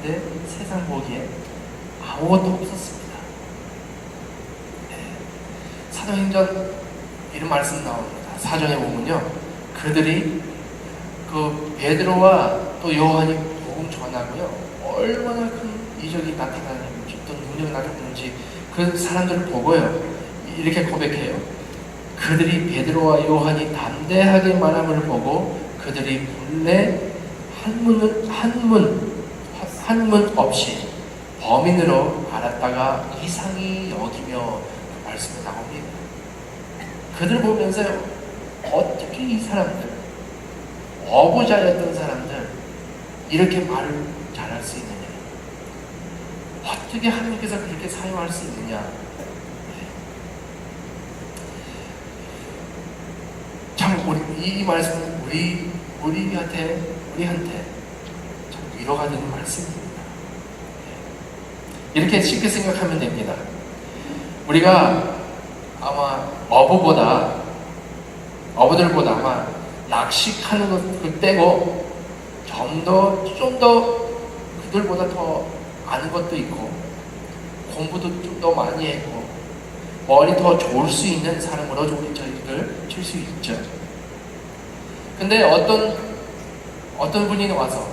근데 세상 보기에 아무것도 없었습니다. 사도행전 이런 말씀 나옵니다. 사전에 보면요, 그들이 그 베드로와 또 요한이 복음 전하고요, 얼마나 큰 이적이 나타나는지 또 능력이 나타나는지 그 사람들을 보고요 이렇게 고백해요. 그들이 베드로와 요한이 담대하게 말함을 보고 그들이 본래 한문 없이 범인으로 알았다가 이상히 여기며 그 말씀이 나옵니다. 그들 보면서요 어떻게 이 사람들 어부자였던 사람들 이렇게 말을 잘할 수 있느냐, 어떻게 하나님께서 그렇게 사용할 수 있느냐. 참 이 말씀은 우리한테 참 위로가 되는 말씀입니다. 이렇게 쉽게 생각하면 됩니다. 우리가 아마 어부들보다 아마 낚시하는 것 빼고 좀 더 그들보다 더 아는 것도 있고 공부도 좀 더 많이 했고 머리 더 좋을 수 있는 사람으로 우리 저희들 칠 수 있죠. 근데 어떤 분이 와서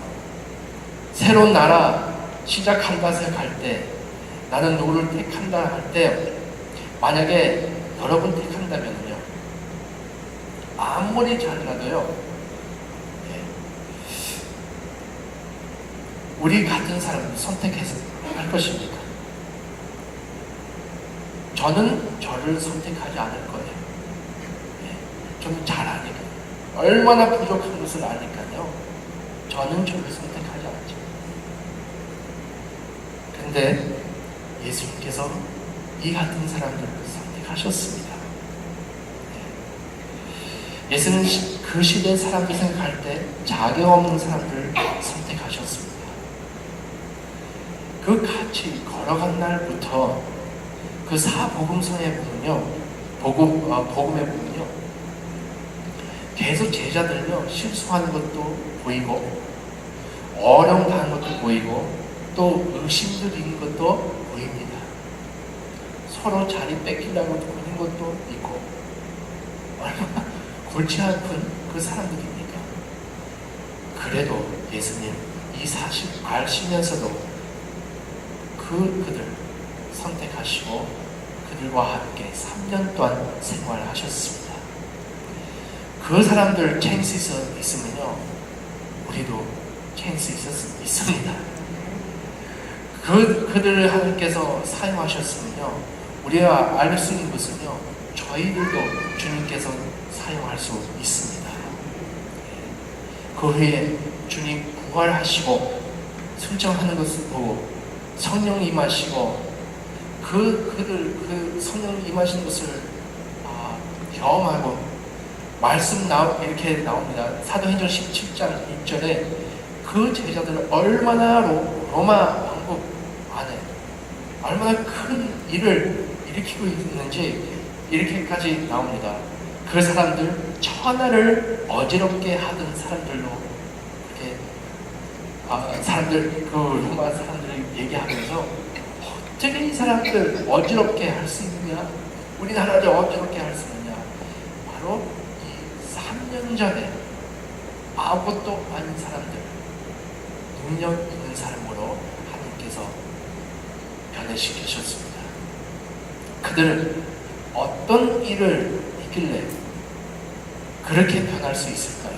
새로운 나라 시작한다 생각할 때 나는 누구를 택한다 할 때 만약에 여러분 택한다면요 아무리 잘라도요 우리 같은 사람을 선택해서 할 것입니다. 저는 저를 선택하지 않을 거예요. 저는 잘 아니까 얼마나 부족한 것을 아니까요 저는 저를 선택하지 않죠. 근데 예수님께서 이 같은 사람들을 선택하셨습니다. 예수는 그 시대 사람들 생각할 때 자격 없는 사람들을 선택하셨습니다. 그 같이 걸어간 날부터 그 사복음서에 보면요, 복음에 보면요, 계속 제자들요 실수하는 것도 보이고 어려움 당하는 것도 보이고 또 의심들 있는 것도 보입니다. 서로 자리 뺏기려고 보는 것도 있고 얼마나 골치 아픈 그 사람들입니까? 그래도 예수님 이 사실 아시면서도 그들 선택하시고 그들과 함께 3년 동안 생활하셨습니다. 그 사람들 찬스 있으면요 우리도 찬스 있습니다. 그들을 하나님께서 사용하셨으면요 우리가 알 수 있는 것은요 저희들도 주님께서 사용할 수 있습니다. 그 후에 주님 부활하시고 승천하는 것을 보고 성령 임하시고 그 성령 임하신 것을 경험하고 말씀 이렇게 나옵니다. 사도행전 17장 1절에 그 제자들은 얼마나 로마 왕국 안에 얼마나 큰 일을 일으키고 있는지 이렇게까지 나옵니다. 그 사람들 천하를 어지럽게 하던 사람들로 이렇게 사람들 그 로마 사람들을 얘기하면서 어떻게 이 사람들 어지럽게 할 수 있느냐, 우리나라를 어지럽게 할 수 있느냐, 바로 이 3년 전에 아무것도 아닌 사람들, 능력 있는 사람으로 하나님께서 변해시키셨습니다. 그들은 어떤 일을 있길래 그렇게 변할 수 있을까요?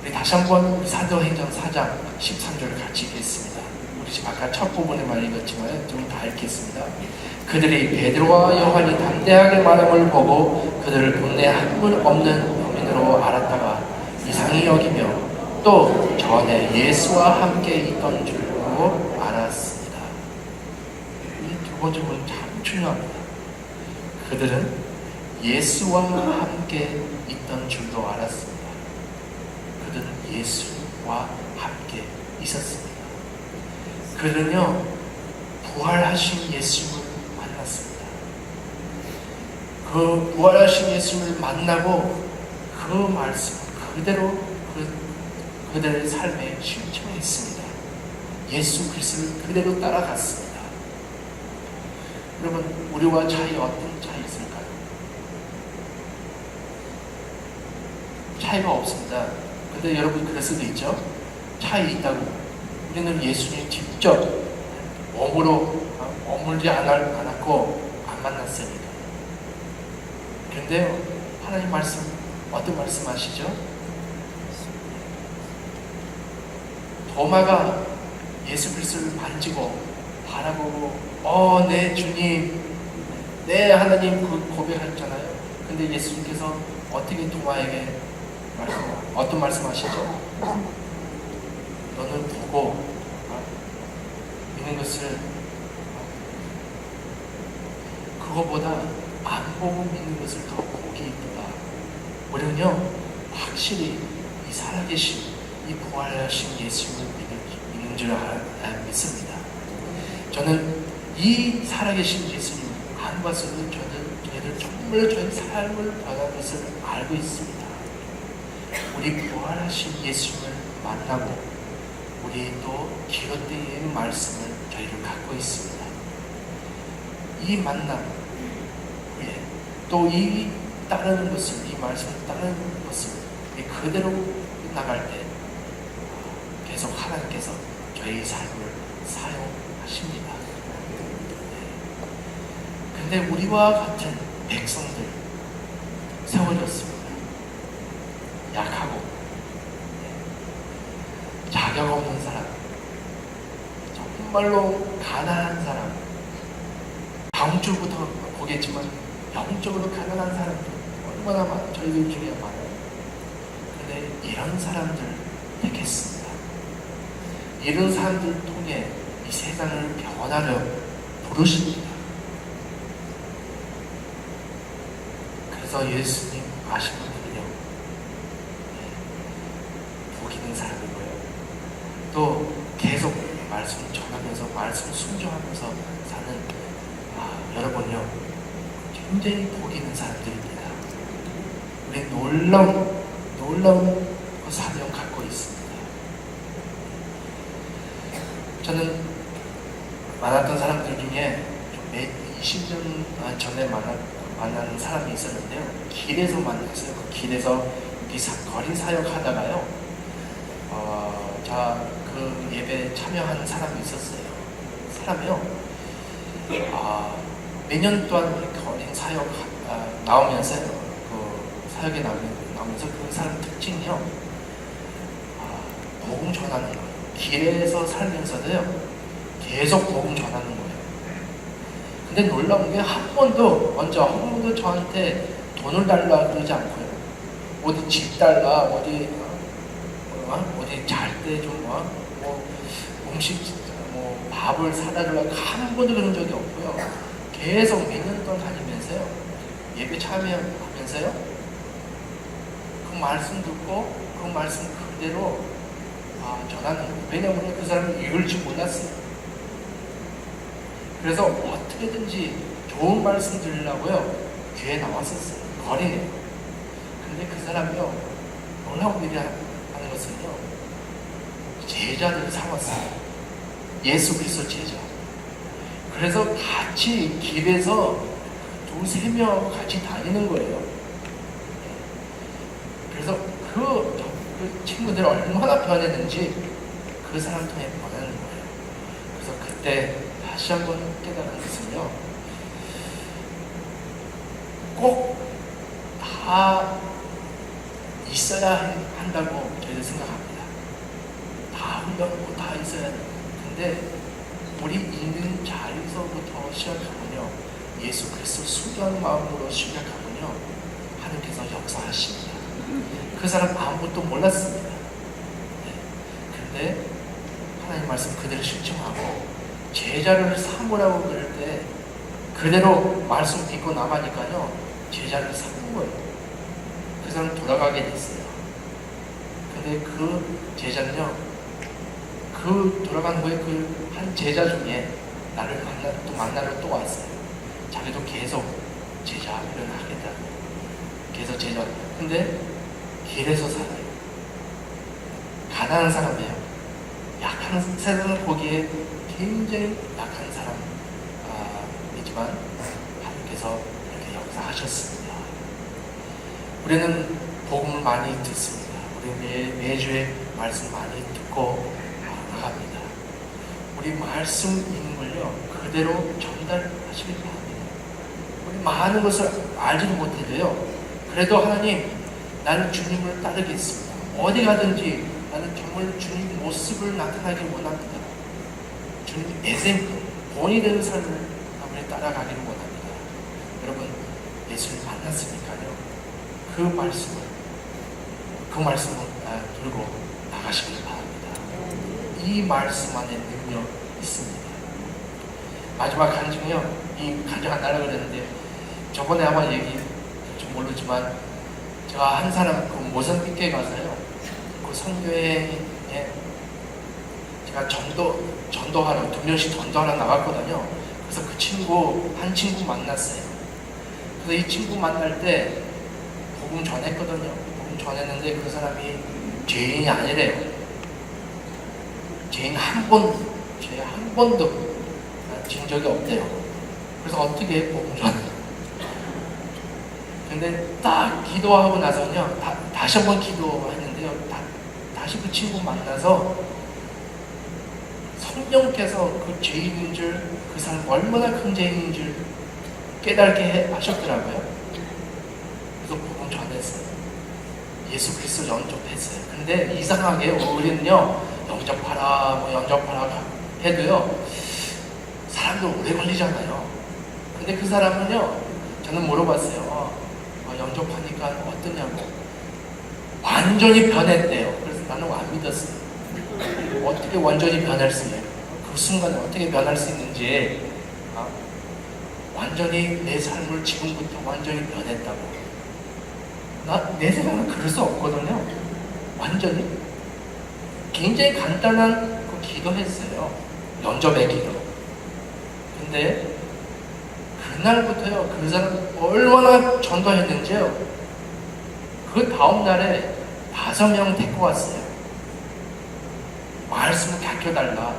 우리 다시 한번 우리 사도행전 4장 13절을 같이 읽겠습니다. 우리 아까 첫 부분에 말 읽었지만 좀 다 읽겠습니다. 그들이 베드로와 요한이 담대하게 말함을 보고 그들을 본래 한문 없는 범인으로 알았다가 이상히 여기며 또 전에 예수와 함께 있던 줄로 알았습니다. 이 두 번째 부분 참 중요합니다. 그들은 예수와 함께 있던 줄로 알았습니다. 그들은 예수와 함께 있었습니다. 그들은요 부활하신 예수를 만났습니다. 그 부활하신 예수를 만나고 그 말씀 그대로 그들의 삶에 실천했습니다. 예수 그리스도를 그대로 따라갔습니다. 여러분 우리와 차이 어떤 차이 있을까요? 차이가 없습니다. 근데 여러분 그럴 수도 있죠. 차이 있다고. 우리는 예수님 직접 몸으로 머물지 않았고 안 만났으니까. 그런데요, 하나님 말씀 어떤 말씀하시죠? 도마가 예수 그리스도를 만지고 바라보고 내 주님, 내 하나님 그 고백했잖아요. 근데 예수님께서 어떻게 도마에게 어떤 말씀하시죠? 너는 보고 믿는 것을 그거보다 안 보고 믿는 것을 더 복이 있다. 우리는요 확실히 이 살아계신 이 부활하신 예수님을 믿는 줄 믿습니다. 저는 이 살아계신 예수님 안 봐서는 저희들 정말 저희 삶을 변한 것을 알고 있습니다. 우리 부활하신 예수님을 만나고 우리 또 기록된 말씀을 저희를 갖고 있습니다. 이 만남 후에 또 이 따르는 것을, 이 말씀을 따르는 것을 그대로 나갈 때 계속 하나님께서 저희 삶을 사용하십니다. 근데 우리와 같은 백성들 세워졌습니다. 약하고 자격 없는 사람, 정말로 가난한 사람, 다음 주부터 보겠지만 영적으로 가난한 사람들 얼마나 저희들 중에 많아요. 근데 이런 사람들 택했습니다. 이런 사람들 통해 이 세상을 변화려 부르십니다. 그래서 예수님 아시는 분은요, 복 있는 사람이고요. 또 계속 말씀 전하면서 말씀 순종하면서 사는 여러분요 굉장히 복 있는 사람들입니다. 우리 놀라운 그 사명 갖고 있습니다. 저는 만났던 사람들 중에 20년 전에 만나는 사람이 있었는데요. 길에서 만났어요. 그 길에서 거리 사역하다가요. 그 예배에 참여하는 사람이 있었어요. 사람이요. 몇 년 동안 거리 사역 나오면서요. 그 사역에 나오면서 그 사람 특징이요. 복음 전하는 거예요. 길에서 살면서도요. 계속 복음 전하는 거예요. 근데 놀라운 게 한 번도 저한테 돈을 달라 그러지 않고요. 어디 집 달라, 어디 잘 때 좀 음식 밥을 사다 달라고 한 번도 그런 적이 없고요. 계속 몇 년 동안 다니면서요. 예배 참여하면서요. 그 말씀 듣고 그 말씀 그대로 전하는 거예요. 왜냐하면 그 사람은 읽을 줄 몰랐어요. 그래서 어떻게든지 좋은 말씀 들으려고요. 교회에 나왔었어요. 거리에. 근데 그 사람이요. 놀라운 일이 하는 것은요. 제자들을 삼았어요. 예수 그리스도 제자. 그래서 같이 길에서 2-3명 같이 다니는 거예요. 그래서 그 친구들이 얼마나 변했는지 그 사람 통해 변하는 거예요. 그래서 그때 다시 한번 깨달은 것은요. 꼭 다 있어야 한다고 저희도 생각합니다. 다 훈련하고 다 있어야 돼요. 근데 우리 있는 자리에서부터 시작하면요. 예수 그리스도 순수한 마음으로 시작하면요. 하나님께서 역사하십니다. 그 사람 아무것도 몰랐습니다. 그런데 하나님 말씀 그대로 실천하고 제자를 삼으라고 그럴 때 그대로 말씀 믿고 나가니까요. 제자를 삼은 거예요. 그 사람 돌아가게 됐어요. 근데 그 제자는요. 그 돌아간 후에 그 한 제자 중에 나를 만나러 또 왔어요. 자기도 계속 제자 일을 하겠다고. 계속 제자. 근데 길에서 살아요. 가난한 사람이에요. 약한 세상을 보기에 굉장히 약한 사람이지만 하나님께서 이렇게 역사하셨습니다. 우리는 복음을 많이 듣습니다. 우리 매주에 말씀 많이 듣고 나갑니다. 우리 말씀 읽는 걸요. 그대로 전달하시길 바랍니다. 우리 많은 것을 알지도 못해도요, 그래도 하나님, 나는 주님을 따르겠습니다. 어디 가든지 나는 정말 주님 모습을 나타나길 원합니다. 주님 에셈플, 본이 되는 삶을 아무리 따라가기를 원합니다. 여러분, 예수를 만났으니까요, 그 말씀을 들고 나가시길 바랍니다. 이 말씀 안에 능력 있습니다. 마지막 간증이요, 이 간증 안 하려고 그랬는데 저번에 아마 얘기 좀 모르지만, 제가 한 사람 그 모sam비크에 가서요, 그 선교회에 제가 전도하러 2명씩 전도하러 나갔거든요. 그래서 한 친구 만났어요. 그래서 이 친구 만날 때 복음 전했거든요. 복음 전했는데 그 사람이 죄인이 아니래요. 죄 한 번도 진 적이 없대요. 그래서 어떻게 복음 전해요? 근데 딱 기도하고 나서는요, 다시 한번 기도했는데요, 다시 그 친구 만나서 성령께서 그 죄인인 줄, 그 사람 얼마나 큰 죄인인 줄 깨닫게 하셨더라고요. 그래서 복음 전했어요. 예수 그리스도 영접했어요. 근데 이상하게 우리는요, 영접하라 해도요, 사람도 오래 걸리잖아요. 근데 그 사람은요, 저는 물어봤어요. 영접하니까 어떠냐고. 완전히 변했대요. 그래서 나는 안 믿었어요. 어떻게 완전히 변할 수 있냐, 그 순간에 어떻게 변할 수 있는지, 완전히 내 삶을 지금부터 완전히 변했다고. 내 생각은 그럴 수 없거든요. 완전히 굉장히 간단한 그 기도했어요. 영접의 기도. 근데 그날부터요, 그 사람 얼마나 전도했는지요, 그 다음날에 5명 데리고 왔어요. 말씀을 가르쳐달라.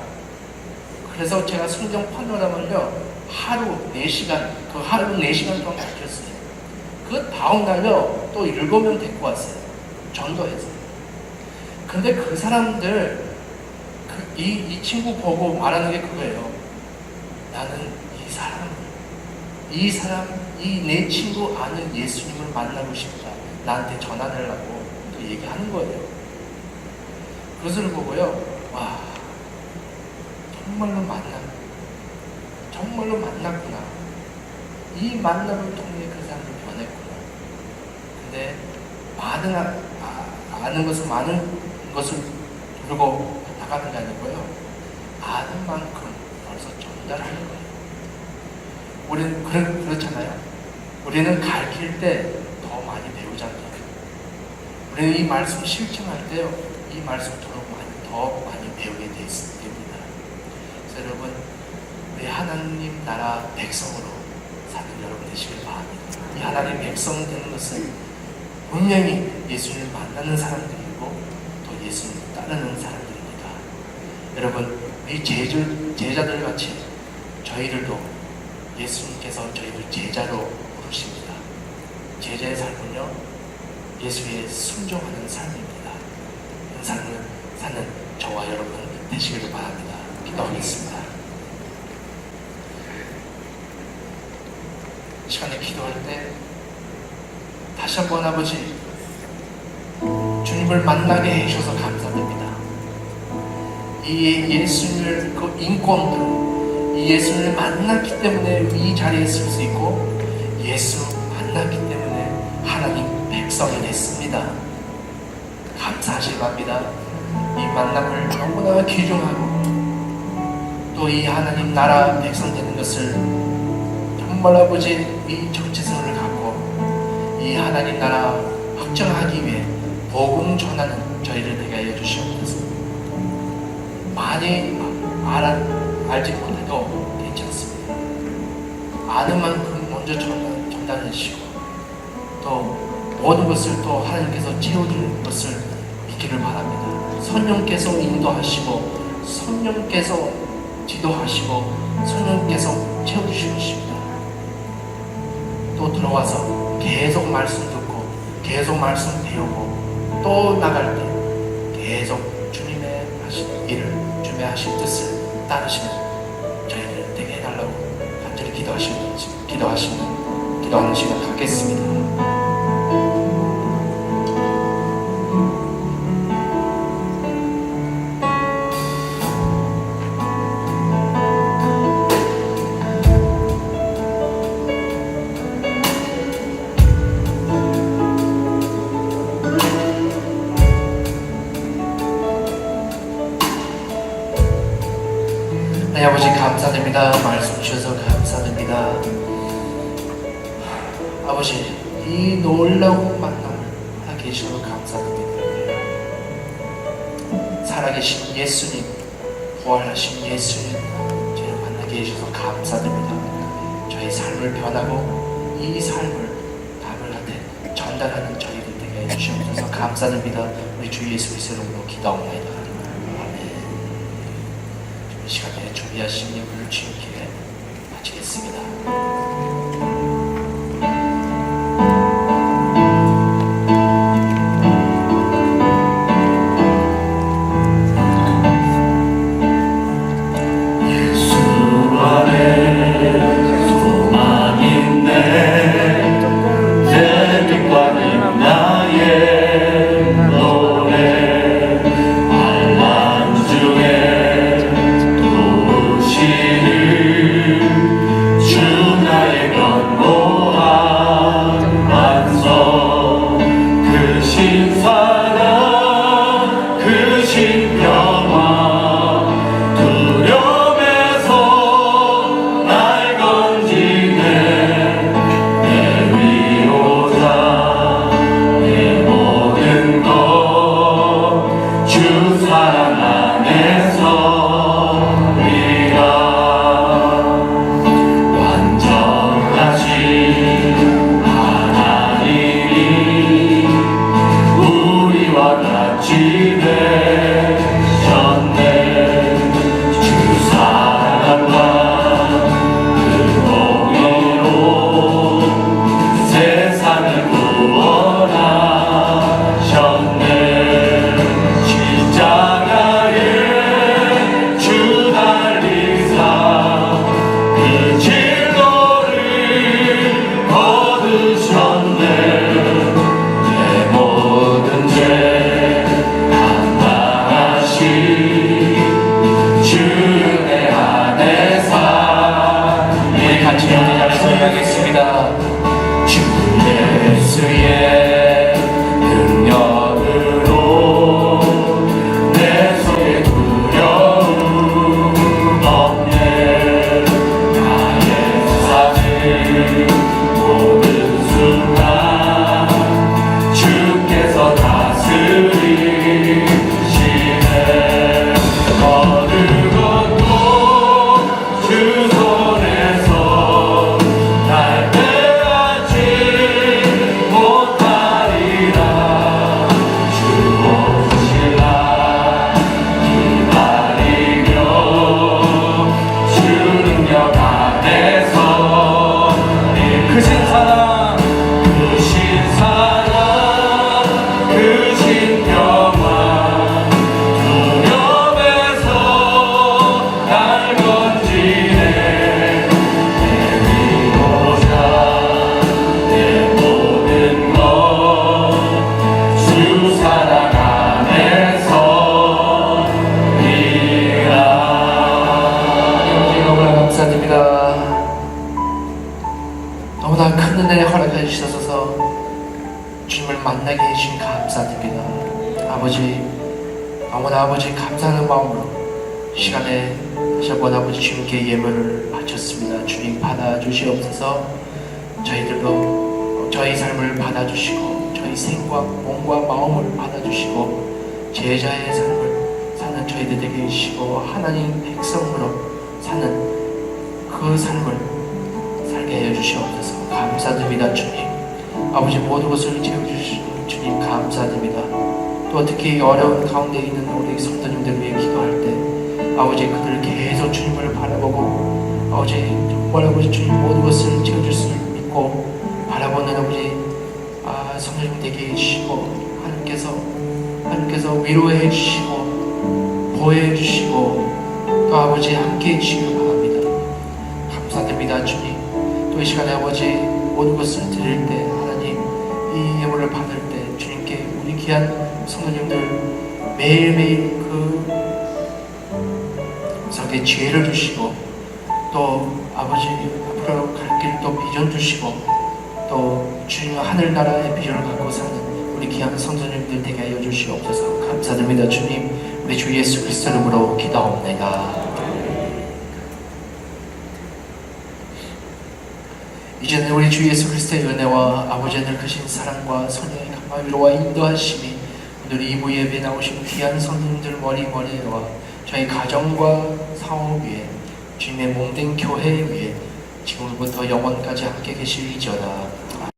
그래서 제가 성경 파노라마를요, 하루 4시간 동안 가르쳤어요. 그 다음날요, 또 7명 데리고 왔어요. 전도했어요. 근데 그 사람들, 이 친구 보고 말하는 게 그거예요. 나는 내 친구 아는 예수님을 만나고 싶다. 나한테 전하달라고 또 얘기하는 거예요. 그것을 보고요, 와, 정말로 만났구나. 이 만남을 통해 그 사람을 변했구나. 근데 아는 것을 부르고 나가는 게 아니고요, 아는 만큼 벌써 전달하는 거예요. 우리는 그렇잖아요. 우리는 가르칠 때 더 많이 배우잖아요. 우리는 이 말씀 실천할 때요, 이 말씀 더 많이 배우게 되어 있습니다. 그래서 여러분, 우리 하나님 나라 백성으로 사는 여러분 되시길 바랍니다. 이 하나님 백성 되는 것은 분명히 예수님을 만나는 사람들이고 또 예수님을 따르는 사람들입니다. 여러분, 이 제자들 같이 저희들도 예수님께서 저희를 제자로 부르십니다. 제자의 삶은요, 예수에 순종하는 삶입니다. 그 삶을 사는 저와 여러분 되시기를 바랍니다. 기도하겠습니다. 이 시간에 기도할 때 다시 한번 아버지, 주님을 만나게 해주셔서 감사드립니다. 이 예수님을 그 인권으로 이 예수님을 만났기 때문에 이 자리에 있을 수 있고, 예수 만났기 때문에 하나님 백성이 됐습니다. 감사하시기 바랍니다. 이 만남을 너무나 귀중하고 또 이 하나님 나라 백성 되는 것을 정말 아버지 이 정체성을 갖고 이 하나님 나라 확정하기 위해 복음 전하는 저희를 되게 하여 주시옵소서. 많이 알지 못해도 괜찮습니다. 아는 만큼 먼저 전달해 주시고 또 모든 것을 또 하나님께서 채워주는 것을 믿기를 바랍니다. 성령께서 인도하시고 성령께서 지도하시고 성령께서 채워주실 것입니다. 또 들어와서 계속 말씀 듣고 계속 말씀 배우고 또 나갈 때 계속 주님의 하신 일을, 주님의 하신 뜻을 따르시는 저희를 되게 해달라고 기도하는 시간 갖겠습니다. 네, 아버지 감사드립니다. 말씀 주셔서 감사드립니다. 아버지, 이 놀라운 만남을 하게 해주셔서 감사드립니다. 살아계신 예수님, 부활하신 예수님, 저희를 만나게 해주셔서 감사드립니다. 저희 삶을 변하고 이 삶을 남들한테 전달하는 저희들 되게 해주셔서 감사드립니다. 우리 주 예수 그리스도의 이름으로 기도합니다. 이 시간에 준비하신 예물을 주님께 바치겠습니다. 너무나 큰 은혜 허락해 주셔서 주님을 만나게 해주신 감사드립니다. 아버지, 너무나 아버지 감사하는 마음으로 시간에 다시 한번 아버지 주님께 예물을 바쳤습니다. 주님 받아주시옵소서. 저희들도 저희 삶을 받아주시고 저희 생과 몸과 마음을 받아주시고 제자의 삶을 사는 저희들 되게 해주시고 하나님 백성으로 사는 그 삶을 살게 해주시옵소서. 감사드립니다. 주님, 아버지 모든 것을 채워주시는 주님 감사드립니다. 또 특히 어려운 가운데 있는 우리 성도님들 위해 기도할 때 아버지 그들을 계속 주님을 바라보고 아버지 정말 아버지 주님 모든 것을 채워줄 수 믿고 바라보는 아버지 성도님 되게 해주시고 하나님께서 위로해 주시고 보호해 주시고 또 아버지 함께 해주시길 바랍니다. 감사드립니다. 주님, 또 이 시간에 아버지 모든 것을 드릴 때 하나님 이 예물을 받을 때 주님께 우리 귀한 성도님들 매일매일 그 서로에게 지혜를 주시고 또 아버지 앞으로 갈 길 또 비전 주시고 또 주님 하늘나라의 비전을 갖고 사는 우리 귀한 성도님들 되게 하여 주시옵소서. 감사드립니다. 주님 우리 주 예수 그리스도 이름으로 기도합니다. 이제는 우리 주 예수 그리스도의 은혜와 아버지의 늘 크신 사랑과 선의의 감화 위로와 인도하심이 오늘 2부 예배에 나오신 귀한 성도님들 머리머리와 저희 가정과 사업 위에 주님의 몸된 교회 위에 지금부터 영원까지 함께 계시리이지어다.